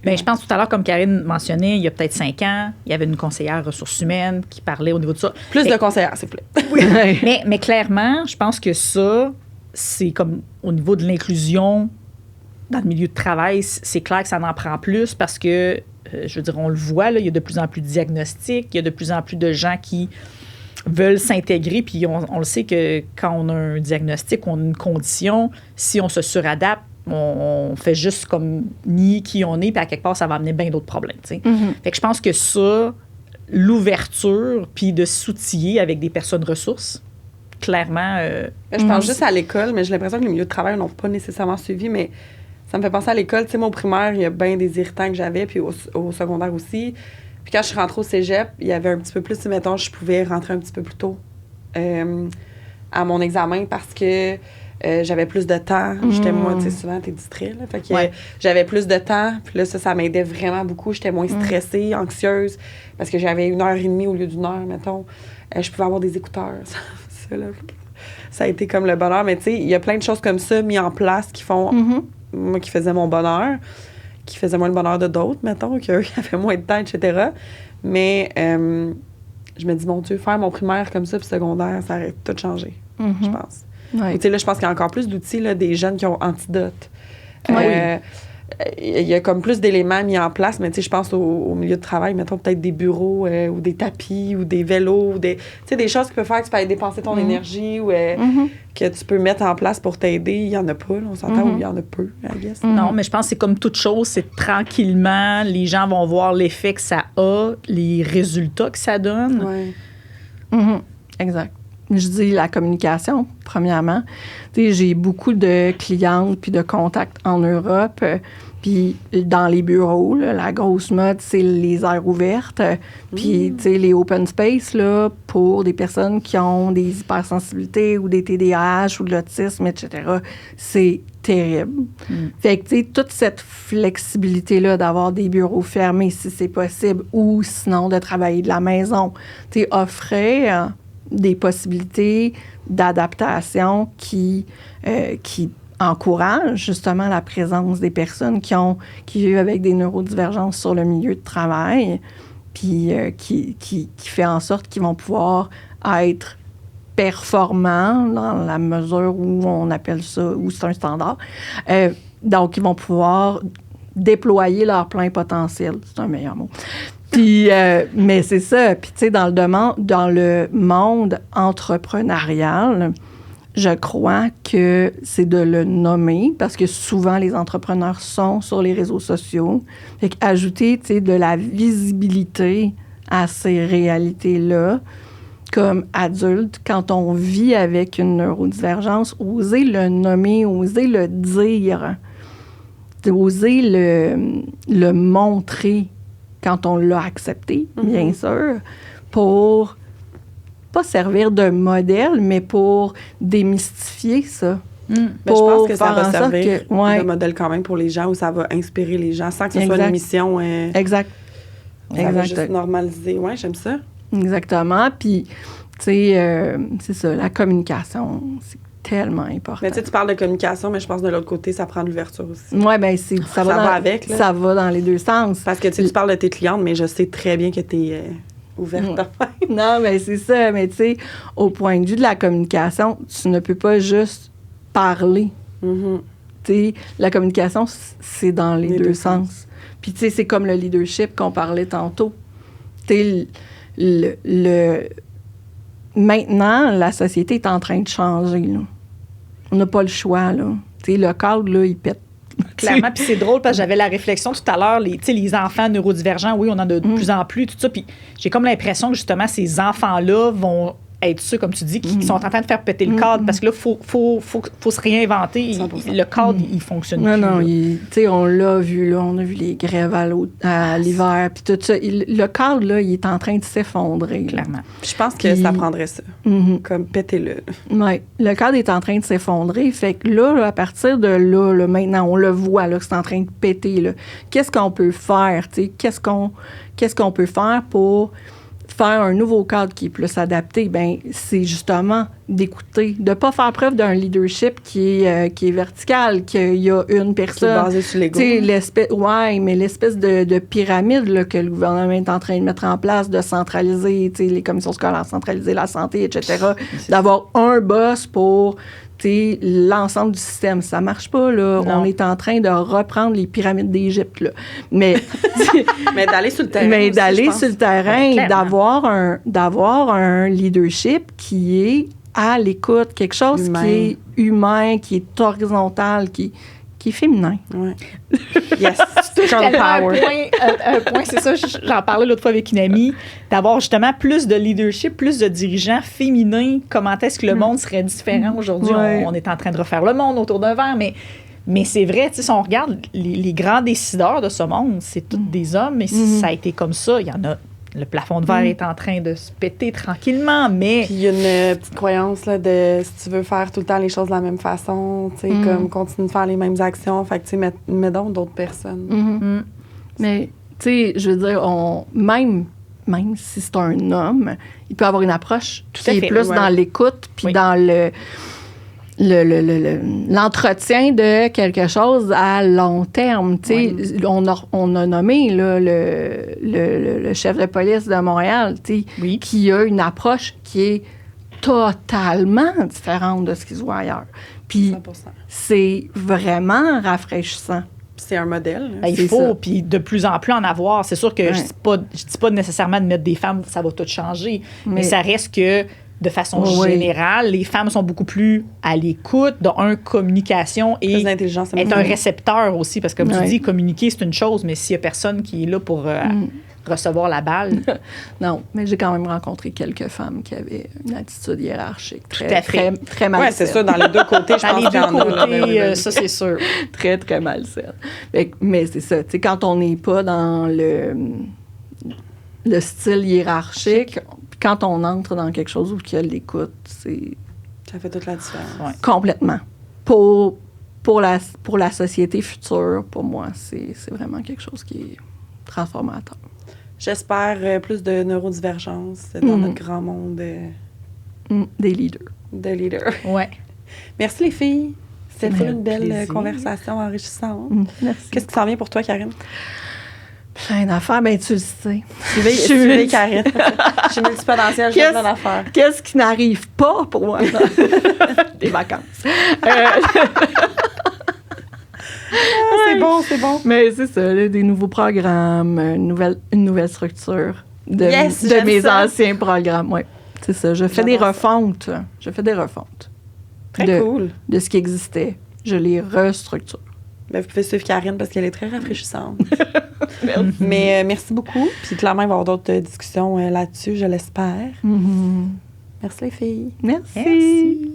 Speaker 2: Bien, je pense tout à l'heure, comme Karine mentionnait, il y a peut-être 5 ans, il y avait une conseillère ressources humaines qui parlait au niveau de ça.
Speaker 1: Plus de conseillères, s'il vous plaît.
Speaker 2: Oui. mais clairement, je pense que ça, c'est comme au niveau de l'inclusion dans le milieu de travail, c'est clair que ça en prend plus parce que, je veux dire, on le voit, là, il y a de plus en plus de diagnostics, il y a de plus en plus de gens qui veulent s'intégrer, puis on le sait que quand on a un diagnostic, on a une condition, si on se suradapte, on fait juste comme nier qui on est, puis à quelque part, ça va amener bien d'autres problèmes. Mm-hmm. Fait que je pense que ça, l'ouverture, puis de s'outiller avec des personnes ressources, clairement...
Speaker 1: je pense juste à l'école, mais j'ai l'impression que les milieux de travail n'ont pas nécessairement suivi, mais ça me fait penser à l'école. Tu sais, moi, au primaire, il y a bien des irritants que j'avais, puis au secondaire aussi. Puis quand je suis rentrée au cégep, il y avait un petit peu plus, mettons, je pouvais rentrer un petit peu plus tôt à mon examen parce que j'avais plus de temps. J'étais moins, tu sais, souvent, t'es distrait, là. Fait que j'avais plus de temps. Puis là, ça m'aidait vraiment beaucoup. J'étais moins stressée, anxieuse, parce que j'avais 1h30 au lieu d'1 heure, mettons. Je pouvais avoir des écouteurs. Ça, là, ça a été comme le bonheur. Mais tu sais, il y a plein de choses comme ça mis en place qui font... Moi, qui faisais mon bonheur, qui faisait moins le bonheur de d'autres, mettons, qu'eux, qui avaient moins de temps, etc. Mais je me dis, mon Dieu, faire mon primaire comme ça, puis secondaire, ça aurait tout changé, je pense. Ouais. Tu sais, là, je pense qu'il y a encore plus d'outils, là, des jeunes qui ont Antidote. Il y a comme plus d'éléments mis en place, mais tu sais, je pense au milieu de travail, mettons peut-être des bureaux ou des tapis ou des vélos, tu sais, des choses qui peuvent faire que tu peux aller dépenser ton énergie ou que tu peux mettre en place pour t'aider. Il n'y en a pas, là, on s'entend, ou il y en a peu, I guess.
Speaker 2: Non, mais je pense que c'est comme toute chose, c'est tranquillement, les gens vont voir l'effet que ça a, les résultats que ça donne.
Speaker 3: Oui. Exact. Je dis la communication, premièrement. Tu sais, j'ai beaucoup de clientes puis de contacts en Europe. Puis dans les bureaux, là, la grosse mode, c'est les aires ouvertes. Puis, tu sais, les open space, là, pour des personnes qui ont des hypersensibilités ou des TDAH ou de l'autisme, etc., c'est terrible. Fait que, tu sais, toute cette flexibilité-là d'avoir des bureaux fermés, si c'est possible, ou sinon de travailler de la maison, tu sais, offrait... des possibilités d'adaptation qui encouragent justement la présence des personnes qui vivent avec des neurodivergences sur le milieu de travail, puis qui fait en sorte qu'ils vont pouvoir être performants dans la mesure où on appelle ça, où c'est un standard. Donc, ils vont pouvoir déployer leur plein potentiel. C'est un meilleur mot. Puis, mais c'est ça. Puis, tu sais, dans le monde entrepreneurial, je crois que c'est de le nommer parce que souvent, les entrepreneurs sont sur les réseaux sociaux. Fait qu'ajouter, tu sais, de la visibilité à ces réalités-là, comme adulte, quand on vit avec une neurodivergence, oser le nommer, oser le dire, oser le montrer quand on l'a accepté, bien sûr, pour pas servir de modèle, mais pour démystifier ça.
Speaker 1: Ben, je pense que ça va servir de modèle quand même pour les gens, ou ça va inspirer les gens sans que ce soit une mission.
Speaker 3: Exact.
Speaker 1: Ça va juste normaliser. Oui, j'aime ça.
Speaker 3: Exactement. Puis, tu sais, c'est ça, la communication, c'est tellement important.
Speaker 1: Mais tu sais, tu parles de communication, mais je pense que de l'autre côté, ça prend l'ouverture aussi.
Speaker 3: Oui, bien, ça va
Speaker 1: avec. Là.
Speaker 3: Ça va dans les deux sens.
Speaker 1: Parce que tu parles de tes clientes, mais je sais très bien que tu es ouverte.
Speaker 3: Non, mais c'est ça. Mais tu sais, au point de vue de la communication, tu ne peux pas juste parler. Tu sais, la communication, c'est dans les deux sens. Puis tu sais, c'est comme le leadership qu'on parlait tantôt. Tu sais, maintenant, la société est en train de changer, là. On n'a pas le choix, là. Tu sais, le cadre, là, il pète.
Speaker 2: Clairement, puis c'est drôle parce que j'avais la réflexion tout à l'heure, les enfants neurodivergents, oui, on en a de plus en plus, tout ça, puis j'ai comme l'impression que justement, ces enfants-là vont être ceux, comme tu dis, qui sont en train de faire péter le cadre, parce que là, faut se réinventer. Le cadre, il fonctionne plus.
Speaker 3: Non, tu sais, on l'a vu, là, on a vu les grèves à l'hiver, puis tout ça. Le cadre, là, il est en train de s'effondrer.
Speaker 2: Clairement.
Speaker 1: Je pense que ça prendrait ça, comme pétez-le.
Speaker 3: Oui, le cadre est en train de s'effondrer, fait que là, à partir de là, maintenant, on le voit, là, que c'est en train de péter, là. Qu'est-ce qu'on peut faire, tu sais? Qu'est-ce qu'on peut faire pour faire un nouveau cadre qui est plus adapté, ben c'est justement d'écouter, de ne pas faire preuve d'un leadership qui est vertical, qu'il y a une personne.
Speaker 1: Qui est basé sur l'ego.
Speaker 3: Mais l'espèce de pyramide là, que le gouvernement est en train de mettre en place, de centraliser les commissions scolaires, centraliser la santé, etc., d'avoir un boss pour l'ensemble du système. Ça marche pas, là.
Speaker 2: Non.
Speaker 3: On est en train de reprendre les pyramides d'Égypte, là. Mais
Speaker 1: d'aller sur le terrain.
Speaker 3: Mais
Speaker 1: aussi,
Speaker 3: d'aller sur le terrain,
Speaker 2: Clairement.
Speaker 3: d'avoir un leadership qui est à l'écoute, quelque chose
Speaker 1: Humain.
Speaker 3: qui est humain, qui est horizontal, qui est féminin.
Speaker 1: Ouais. Yes,
Speaker 2: Tellement
Speaker 1: power.
Speaker 2: un point, c'est ça, j'en parlais l'autre fois avec une amie, d'avoir justement plus de leadership, plus de dirigeants féminins. Comment est-ce que le monde serait différent aujourd'hui?
Speaker 3: Ouais.
Speaker 2: On est en train de refaire le monde autour d'un verre, mais c'est vrai, si on regarde les grands décideurs de ce monde, c'est tous des hommes, et si ça a été comme ça, il y en a. Le plafond de verre est en train de se péter tranquillement, mais...
Speaker 1: Puis il y a une petite croyance là, de si tu veux faire tout le temps les choses de la même façon, tu sais, comme continue de faire les mêmes actions, fait que tu sais, mets donc d'autres personnes.
Speaker 3: Mais, tu sais, je veux dire, même si c'est un homme, il peut avoir une approche qui
Speaker 2: à
Speaker 3: est
Speaker 2: fait,
Speaker 3: plus dans l'écoute, puis dans l'entretien de quelque chose à long terme. Tu sais, on a nommé là, le chef de police de Montréal, tu sais, qui a une approche qui est totalement différente de ce qui se voit ailleurs. Puis
Speaker 1: 100%.
Speaker 3: c'est vraiment rafraîchissant.
Speaker 1: C'est un modèle.
Speaker 2: Ben, il faut, puis de plus en plus en avoir. C'est sûr que je dis pas nécessairement de mettre des femmes, ça va tout changer, mais ça reste que de façon générale, les femmes sont beaucoup plus à l'écoute, communication et être un récepteur aussi. Parce que comme tu dis, communiquer, c'est une chose, mais s'il n'y a personne qui est là pour recevoir la balle...
Speaker 3: Non, mais j'ai quand même rencontré quelques femmes qui avaient une attitude hiérarchique très malsaine.
Speaker 1: Oui, c'est ça, dans les deux côtés, je pense qu'il y en a.
Speaker 2: Dans les deux côtés, ça, c'est sûr.
Speaker 3: Très, très malsaine. Mais c'est ça, tu sais, quand on n'est pas dans le style hiérarchique... Quand on entre dans quelque chose où il y a l'écoute, c'est...
Speaker 1: Ça fait toute la différence.
Speaker 2: Ouais.
Speaker 3: Complètement. Pour la société future, pour moi, c'est vraiment quelque chose qui est transformateur.
Speaker 1: J'espère plus de neurodivergence dans notre grand monde
Speaker 3: des leaders.
Speaker 1: De leaders.
Speaker 2: Ouais.
Speaker 1: Merci les filles. C'était une belle
Speaker 2: plaisir.
Speaker 1: conversation enrichissante.
Speaker 3: Merci.
Speaker 1: Qu'est-ce qui s'en vient pour toi, Karine?
Speaker 3: Plein d'affaires, bien tu le sais.
Speaker 1: Suivez Karine. Je suis multipotentielle, j'ai plein d'affaires.
Speaker 3: Qu'est-ce qui n'arrive pas pour moi? Des vacances.
Speaker 1: C'est bon.
Speaker 3: Mais c'est ça, là, des nouveaux programmes, une nouvelle structure de mes anciens programmes. Oui, c'est ça. Je fais des refontes.
Speaker 1: Très cool.
Speaker 3: De ce qui existait. Je les restructure.
Speaker 1: Ben, vous pouvez suivre Karine parce qu'elle est très rafraîchissante. Merci. Mais merci beaucoup. Puis clairement, il va y avoir d'autres discussions là-dessus, je l'espère.
Speaker 3: Mm-hmm.
Speaker 1: Merci les filles.
Speaker 3: Merci.